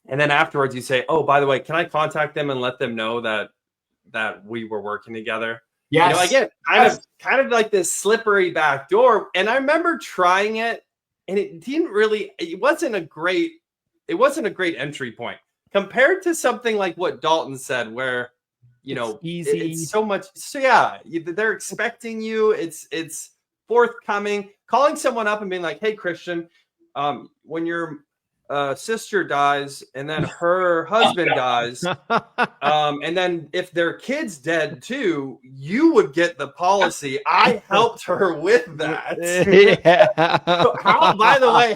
And then afterwards you say, oh, by the way, can I contact them and let them know that we were working together? Yes. Again, kind of like this slippery back door. And I remember trying it, and it wasn't a great entry point compared to something like what Dalton said, where it's easy. It's so much. So yeah, they're expecting you. It's forthcoming. Calling someone up and being like, "Hey, Christian, when your sister dies, and then her husband dies, and then if their kid's dead too, you would get the policy. I helped her with that." So by the way,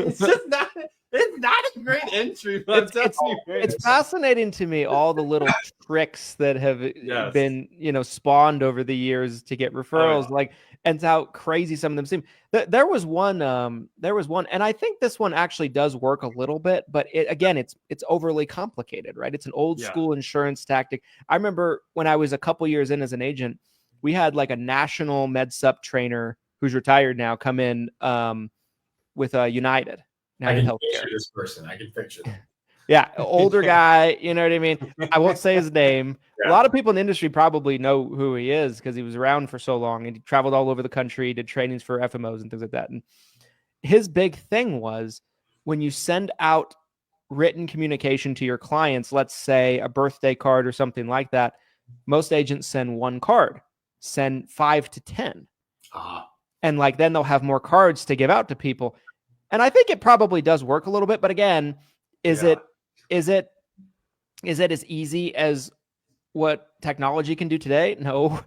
it's just not. It's not a great entry, but it's fascinating to me, all the little tricks that have been, spawned over the years to get referrals. Like and how crazy some of them seem. There was one, and I think this one actually does work a little bit, but it's overly complicated, right? It's an old school insurance tactic. I remember when I was a couple years in as an agent, we had like a national med sup trainer who's retired now come in with United Healthcare. This person, I can picture them. Yeah, older guy, you know what I mean? I won't say his name. Yeah. A lot of people in the industry probably know who he is because he was around for so long and he traveled all over the country, did trainings for FMOs and things like that. And his big thing was when you send out written communication to your clients, let's say a birthday card or something like that, most agents send one card, send 5 to 10. And like then they'll have more cards to give out to people. And I think it probably does work a little bit, but again, is it as easy as what technology can do today? No.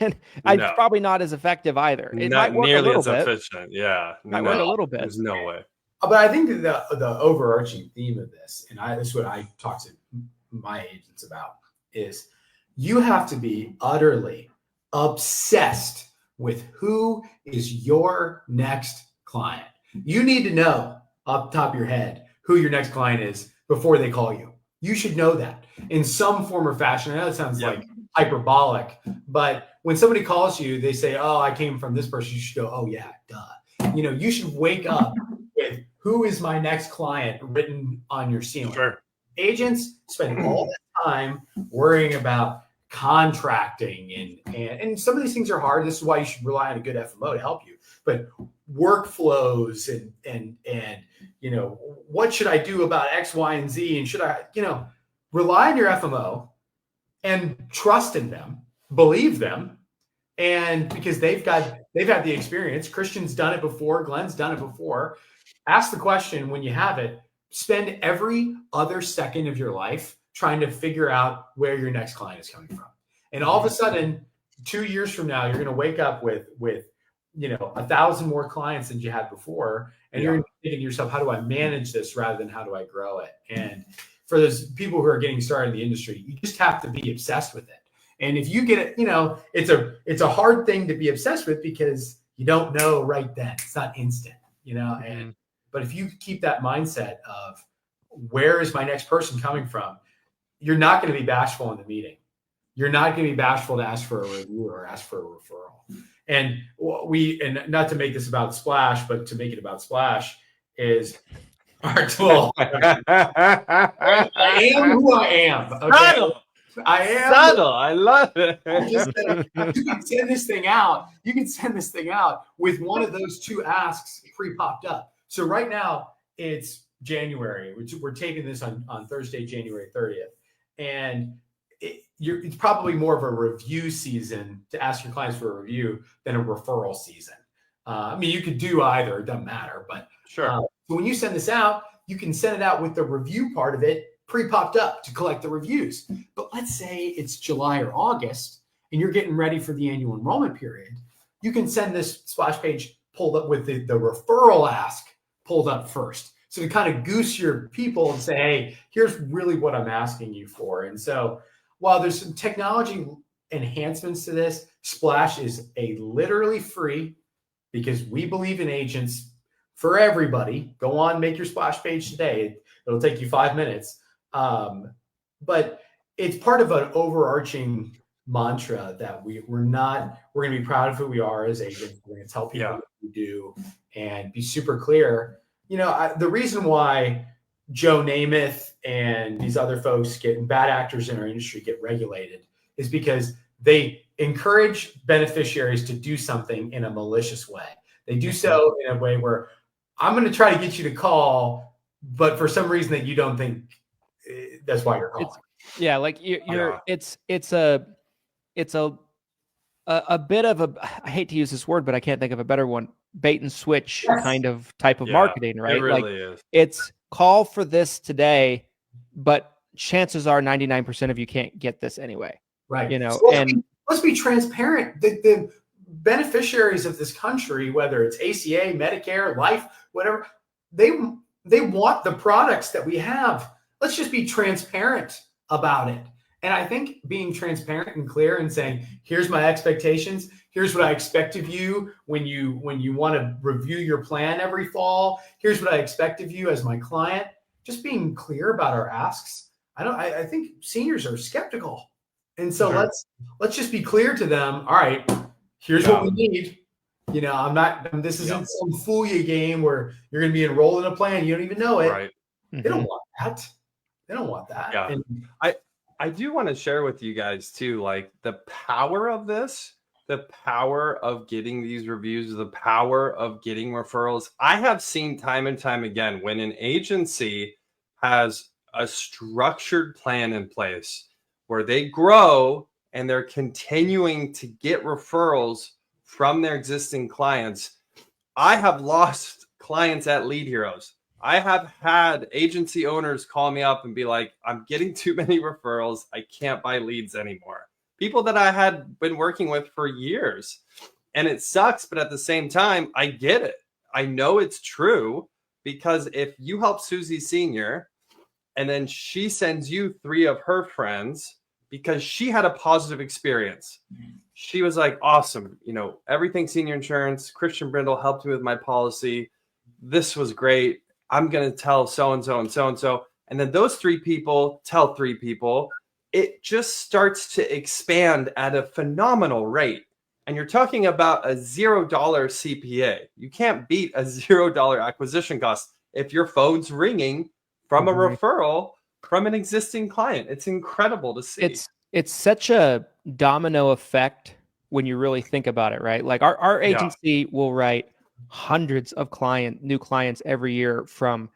And it's probably not as effective either. It not might work nearly a as bit. efficient. Yeah. Might work a little bit. There's no way. But I think that the overarching theme of this, and this is what I talk to my agents about, is you have to be utterly obsessed with who is your next client. You need to know off the top of your head who your next client is before they call you. You should know that in some form or fashion. I know it sounds like hyperbolic, but when somebody calls you, they say, oh, I came from this person. You should go, oh yeah, duh. You should wake up with who is my next client written on your ceiling. Sure. Agents spend all that time worrying about contracting and some of these things are hard. This is why you should rely on a good FMO to help you. But workflows and what should I do about X, Y, and Z? And should I, rely on your FMO and trust in them, believe them. And because they've had the experience, Christian's done it before, Glen's done it before. Ask the question when you have it, spend every other second of your life trying to figure out where your next client is coming from. And all of a sudden, 2 years from now, you're going to wake up with 1,000 more clients than you had before. And you're thinking to yourself, how do I manage this rather than how do I grow it? And for those people who are getting started in the industry, you just have to be obsessed with it. And if you get it, it's a hard thing to be obsessed with because you don't know right then. It's not instant, but if you keep that mindset of where is my next person coming from, you're not going to be bashful in the meeting. You're not going to be bashful to ask for a review or ask for a referral. And and not to make this about Splash, but to make it about Splash is our tool. I am who I am. Okay? Subtle. I am subtle. I love it. You can send this thing out. You can send this thing out with one of those two asks pre-popped up. So right now it's January, which we're taping this on Thursday, January 30th. And it's probably more of a review season to ask your clients for a review than a referral season. You could do either. It doesn't matter. But sure. So when you send this out, you can send it out with the review part of it pre-popped up to collect the reviews. But let's say it's July or August and you're getting ready for the annual enrollment period. You can send this splash page pulled up with the referral ask pulled up first. So to kind of goose your people and say, hey, here's really what I'm asking you for. And so while there's some technology enhancements to this, Splash is literally free because we believe in agents for everybody. Go on, make your Splash page today. It'll take you 5 minutes. But it's part of an overarching mantra that we're going to be proud of who we are as agents. We're going to tell people what we do and be super clear. The reason why Joe Namath and these other folks bad actors in our industry get regulated is because they encourage beneficiaries to do something in a malicious way. They do so in a way where I'm going to try to get you to call, but for some reason that you don't think that's why you're calling. It's a bit of a, I hate to use this word, but I can't think of a better one, bait and switch kind of type of marketing, right? It really is. It's call for this today, but chances are 99% of you can't get this anyway. Right. And let's be transparent. The beneficiaries of this country, whether it's ACA, Medicare, life, whatever, they want the products that we have. Let's just be transparent about it. And I think being transparent and clear and saying, here's my expectations, Here's what I expect of you when you want to review your plan every fall. Here's what I expect of you as my client. Just being clear about our asks. I think seniors are skeptical. And so let's just be clear to them. All right, here's what we need. This isn't some fool you game where you're going to be enrolled in a plan. You don't even know it. Right. They don't want that. They don't want that. Yeah. And I do want to share with you guys too, like the power of this, the power of getting these reviews, the power of getting referrals. I have seen time and time again when an agency has a structured plan in place where they grow and they're continuing to get referrals from their existing clients. I have lost clients at Lead Heroes. I have had agency owners call me up and be like, I'm getting too many referrals. I can't buy leads anymore. People that I had been working with for years. And it sucks, but at the same time, I get it. I know it's true, because if you help Susie Senior and then she sends you 3 of her friends because she had a positive experience. She was like, awesome. Everything Senior Insurance, Christian Brindle helped me with my policy. This was great. I'm going to tell so-and-so and so-and-so. And then those 3 people tell 3 people. It just starts to expand at a phenomenal rate. And you're talking about a $0 CPA. You can't beat a $0 acquisition cost if your phone's ringing from a referral from an existing client. It's incredible to see. It's such a domino effect when you really think about it, right? Like our agency will write hundreds of new clients every year from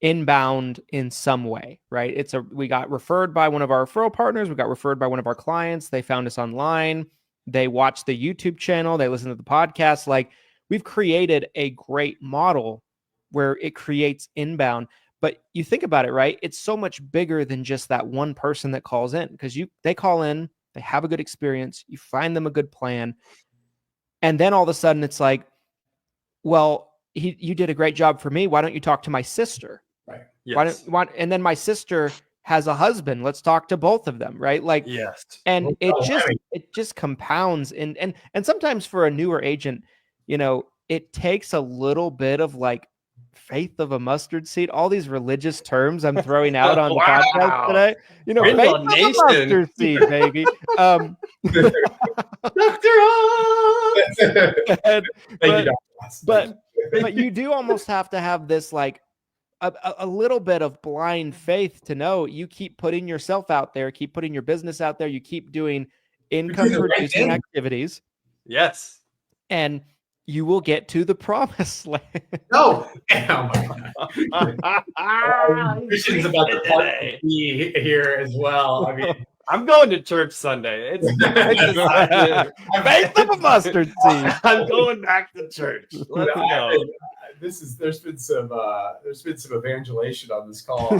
inbound in some way, right? We got referred by one of our referral partners. We got referred by one of our clients. They found us online. They watched the YouTube channel. They listened to the podcast. Like, we've created a great model where it creates inbound. But you think about it, right? It's so much bigger than just that one person that calls in, because they call in, they have a good experience, you find them a good plan, and then all of a sudden it's like, well, you did a great job for me. Why don't you talk to my sister? Right. Yes. And then my sister has a husband. Let's talk to both of them, right? Like, yes. And it just compounds. And sometimes for a newer agent, it takes a little bit of like faith of a mustard seed. All these religious terms I'm throwing out on the podcast today. Faith of a mustard seed, baby. But you do almost have to have this like a little bit of blind faith to know you keep putting yourself out there, keep putting your business out there, you keep doing income producing activities. Yes. And you will get to the promised land. No. Oh my God. Christian's about to party here as well. I mean, I'm going to church Sunday. It's faith of a mustard seed. I'm going back to church. Let's go. There's been some evangelization on this call.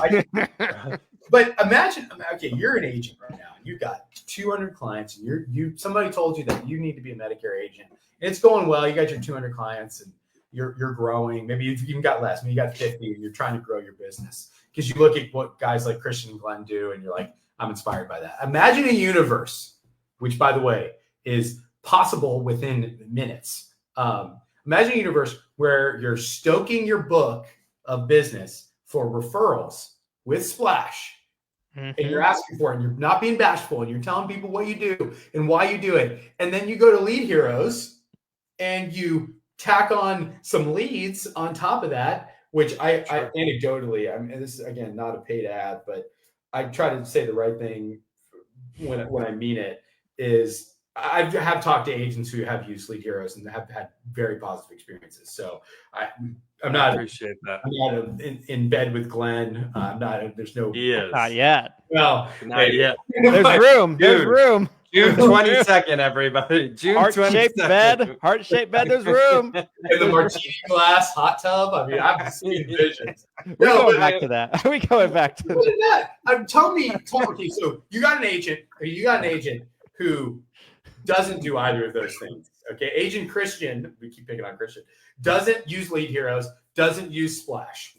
But imagine, okay, you're an agent right now. You got 200 clients, and somebody told you that you need to be a Medicare agent. And it's going well. You got your 200 clients, and you're growing. Maybe you've even got less. Maybe you got 50, and you're trying to grow your business. Because you look at what guys like Christian and Glen do, and you're like, I'm inspired by that. Imagine a universe, which, by the way, is possible within minutes. Imagine a universe where you're stoking your book of business for referrals with Splash, and you're asking for it, and you're not being bashful, and you're telling people what you do and why you do it. And then you go to Lead Heroes and you tack on some leads on top of that, which I anecdotally, I mean, this is, again, not a paid ad, but I try to say the right thing when I mean it, is I have talked to agents who have used Lead Heroes and have had very positive experiences. So I'm not, appreciate that. I'm not in bed with Glen. There's no, he is. Not yet. Well, not yet. There's room. There's room. June 22nd, everybody. June 22nd. Heart-shaped bed. There's room. In the martini glass hot tub. I mean, I've seen visions. We're going back to that. We're going back to that. Tell me. Okay, so you got an agent who doesn't do either of those things. Okay, Agent Christian, we keep picking on Christian, doesn't use Lead Heroes, doesn't use Splash.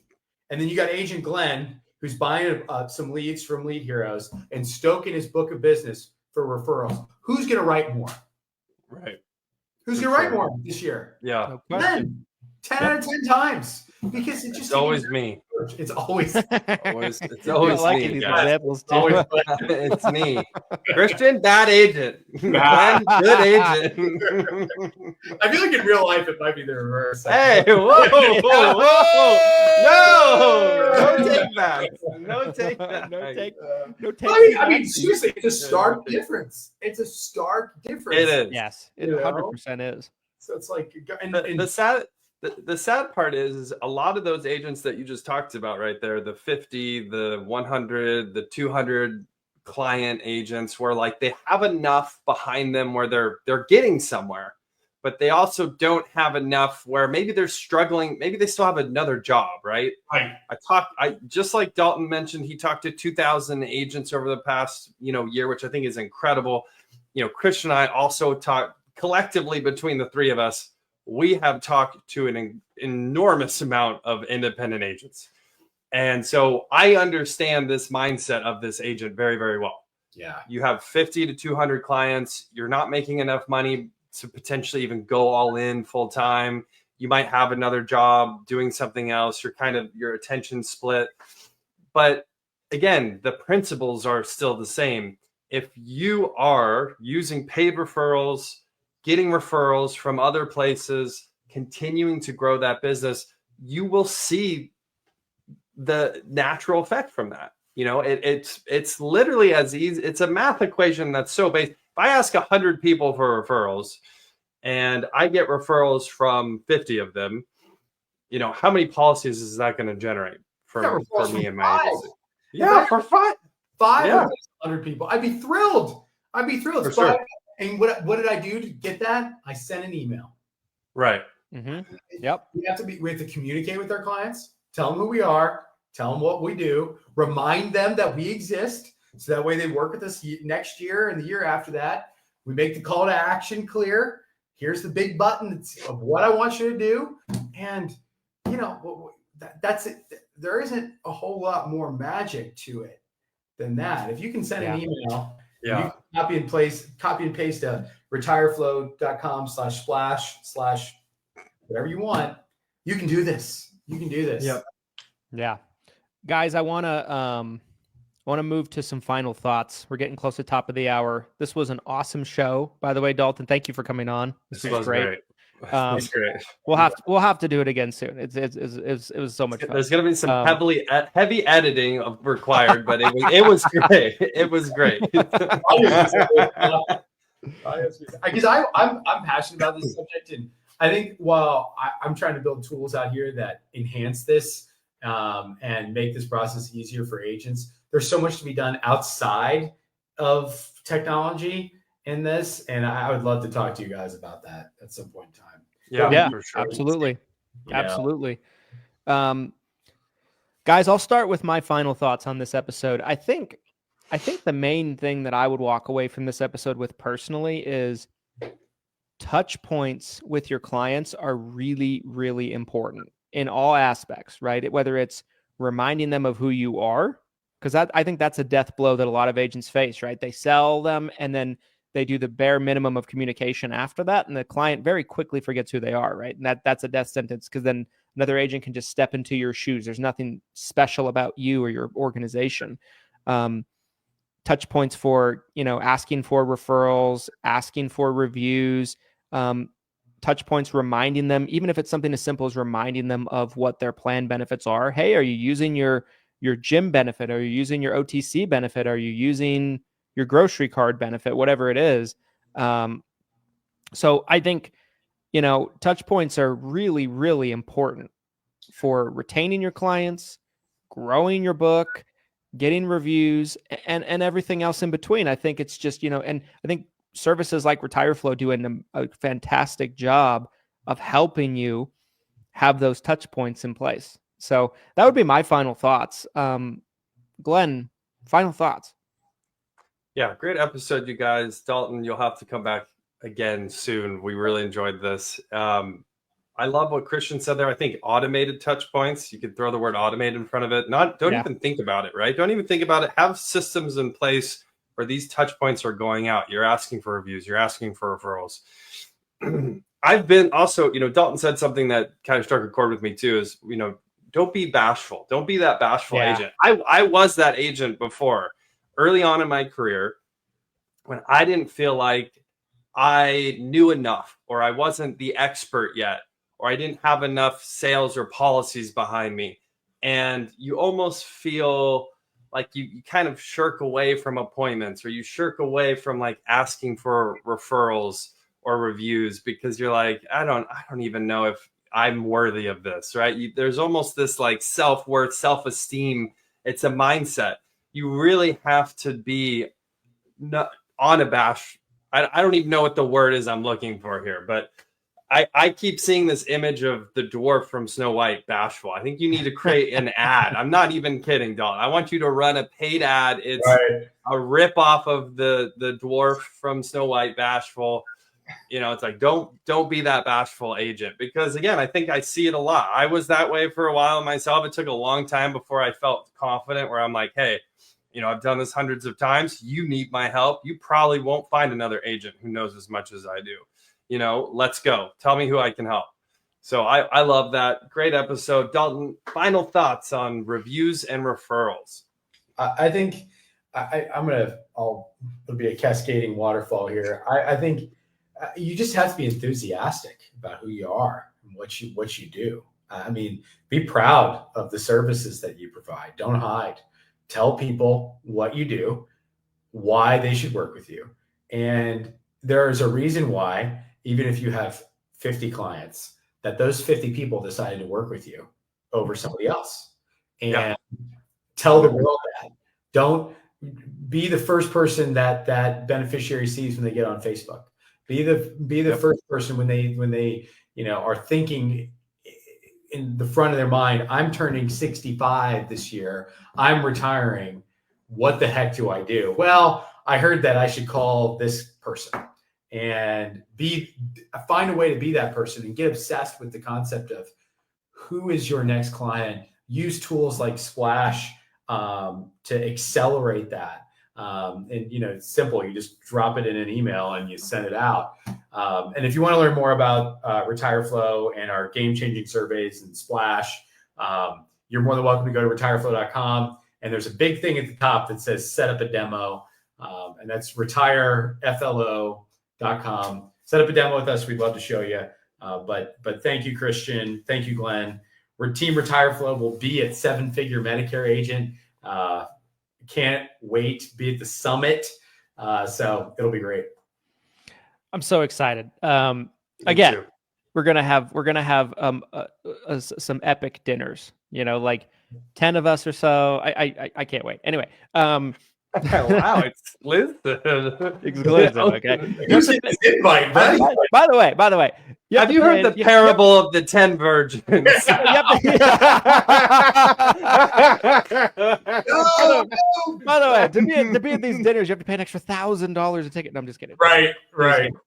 And then you got Agent Glen, who's buying some leads from Lead Heroes and stoking his book of business for referrals. Who's going to write more? Right. Who's For going to write sure. more this year? Yeah. No question. 10 out of 10 times. Because it just It's always me. It's always It's You're always liking me, these guys. examples too. always It's me. Christian, bad agent. Glenn, good agent. I feel like in real life it might be the reverse. Hey, whoa, whoa, whoa. No take back. No take back. No take. I mean, seriously, it's a stark difference. It's a stark difference. It is. Yes, it 100% is. So it's like, The sad part is a lot of those agents that you just talked about right there, the 50, the 100, the 200 client agents, where like they have enough behind them where they're getting somewhere, but they also don't have enough where maybe they're struggling. Maybe they still have another job, right? Right. I just like Dalton mentioned, he talked to 2,000 agents over the past, year, which I think is incredible. Christian and I also talked collectively between the three of us. We have talked to an enormous amount of independent agents. And so I understand this mindset of this agent very, very well. Yeah. You have 50 to 200 clients. You're not making enough money to potentially even go all in full time. You might have another job doing something else. Your attention split. But again, the principles are still the same. If you are using paid referrals, getting referrals from other places, continuing to grow that business, you will see the natural effect from that. It's literally as easy. It's a math equation that's so basic. If I ask 100 people for referrals and I get referrals from 50 of them, how many policies is that going to generate for me and my agency? Yeah, for five. 500 people. I'd be thrilled. For sure. And what did I do to get that? I sent an email. Right. Mm-hmm. Yep. We have to communicate with our clients, tell them who we are, tell them what we do, remind them that we exist. So that way they work with us next year and the year after that. We make the call to action clear. Here's the big button of what I want you to do. And, that's it. There isn't a whole lot more magic to it than that. If you can send an email, you can copy and paste to retireflow.com/splash/ whatever you want. You can do this. Yep. Yeah. Guys, I want to move to some final thoughts. We're getting close to the top of the hour. This was an awesome show. By the way, Dalton, thank you for coming on. This was great. That's great. We'll have to do it again soon. It was so much fun. There's going to be some heavy editing required, but it was great. It was great. Because I'm passionate about this subject, and I think while I'm trying to build tools out here that enhance this and make this process easier for agents, there's so much to be done outside of technology in this, and I would love to talk to you guys about that at some point in time. Yeah, for sure. Absolutely. Absolutely. Guys, I'll start with my final thoughts on this episode. I think the main thing that I would walk away from this episode with personally is touch points with your clients are really, really important in all aspects, right? Whether it's reminding them of who you are, because I think that's a death blow that a lot of agents face, right? They sell them and then they do the bare minimum of communication after that, and the client very quickly forgets who they are, right? And that's a death sentence, because then another agent can just step into your shoes. There's nothing special about you or your organization. Touch points for, asking for referrals, asking for reviews, touch points, reminding them, even if it's something as simple as reminding them of what their plan benefits are. Hey, are you using your gym benefit? Are you using your OTC benefit? Are you using your grocery card benefit, whatever it is? So I think, touch points are really, really important for retaining your clients, growing your book, getting reviews, and everything else in between. I think it's just, and I think services like RetireFlow do a fantastic job of helping you have those touch points in place. So that would be my final thoughts. Glenn, final thoughts. Yeah, great episode, you guys. Dalton, you'll have to come back again soon. We really enjoyed this. I love what Christian said there. I think automated touch points, you could throw the word automated in front of it. Don't even think about it, right? Don't even think about it. Have systems in place or these touch points are going out. You're asking for reviews. You're asking for referrals. I've been also, Dalton said something that kind of struck a chord with me too, is, don't be bashful. Don't be that bashful agent. I was that agent before, early on in my career, when I didn't feel like I knew enough, or I wasn't the expert yet, or I didn't have enough sales or policies behind me. And you almost feel like you kind of shirk away from appointments, or you shirk away from like asking for referrals or reviews, because you're like, I don't even know if I'm worthy of this, right? There's almost this like self-worth, self-esteem. It's a mindset. You really have to be not unabashed. I don't even know what the word is I'm looking for here, but I keep seeing this image of the dwarf from Snow White, bashful. I think you need to create an ad. I'm not even kidding, Dalton. I want you to run a paid ad. It's a rip off of the dwarf from Snow White, bashful. It's like, don't be that bashful agent, because again, I think I see it a lot. I was that way for a while myself. It took a long time before I felt confident, where I'm like, hey, I've done this hundreds of times. You need my help. You probably won't find another agent who knows as much as I do. Let's go. Tell me who I can help. So I love that. Great episode. Dalton, final thoughts on reviews and referrals. I think it'll be a cascading waterfall here. I think you just have to be enthusiastic about who you are and what you do. Be proud of the services that you provide. Don't hide. Tell people what you do, why they should work with you. And there is a reason why, even if you have 50 clients, that those 50 people decided to work with you over somebody else. And tell the world that. Don't be the first person that beneficiary sees when they get on Facebook. Be the first person when they are thinking in the front of their mind, I'm turning 65 this year. I'm retiring. What the heck do I do? Well, I heard that I should call this person, and find a way to be that person, and get obsessed with the concept of who is your next client. Use tools like Splash to accelerate that. It's simple. You just drop it in an email and you send it out. And if you want to learn more about Retire Flow and our game-changing surveys and Splash, you're more than welcome to go to retireflow.com. And there's a big thing at the top that says set up a demo. And that's retireflo.com. Set up a demo with us. We'd love to show you. But thank you, Christian. Thank you, Glenn. Team Retire Flow will be at 7-Figure Medicare Agent. Can't wait to be at the summit. So it'll be great. I'm so excited. Again, we're gonna have some epic dinners. Like 10 of us or so. I can't wait. Anyway, wow, exclusive. Okay. Invite, buddy. By the way, have you heard the parable of the 10 virgins? By the way, to be at these dinners, you have to pay an extra $1,000 a ticket. No, I'm just kidding. Right.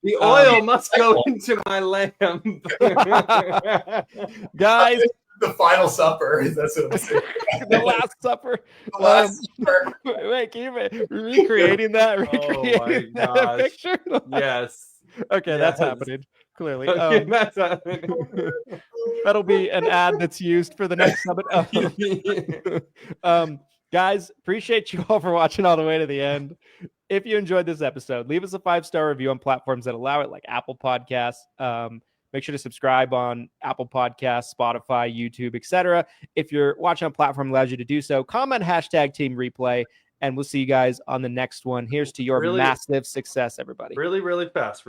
The oil must go into my lamp. Guys, the final supper. That's what I'm saying. The Last Supper. Supper. Wait, can you recreating that? Recreating that picture? Yes. Okay, that's happening. Clearly. Okay, that's happening. That'll be an ad that's used for the next summit. Guys, appreciate you all for watching all the way to the end. If you enjoyed this episode, leave us a 5-star review on platforms that allow it, like Apple Podcasts. Make sure to subscribe on Apple Podcasts, Spotify, YouTube, etc. If you're watching on a platform that allows you to do so, comment #Team Replay, and we'll see you guys on the next one. Here's to your massive success, everybody. Really fast.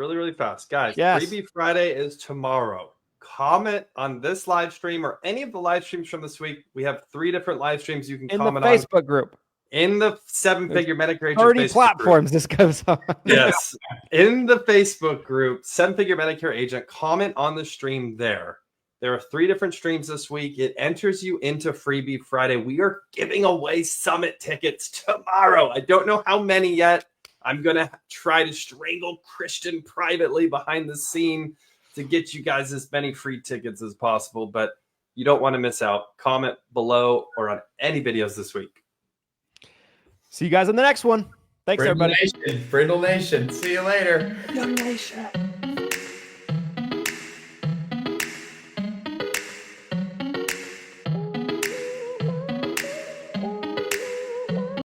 Guys, yes. Freebie Friday is tomorrow. Comment on this live stream or any of the live streams from this week. We have 3 different live streams you can comment on. In the Facebook group. In the 7-Figure Medicare Agent 30 Facebook platforms group. This goes on. Yes. In the Facebook group, 7-Figure Medicare Agent, comment on the stream there. There are 3 different streams this week. It enters you into Freebie Friday. We are giving away summit tickets tomorrow. I don't know how many yet. I'm going to try to strangle Christian privately behind the scene to get you guys as many free tickets as possible, but you don't want to miss out. Comment below or on any videos this week. See you guys on the next one. Thanks, Brindle everybody. Nation, Brindle Nation. See you later. Young Nation.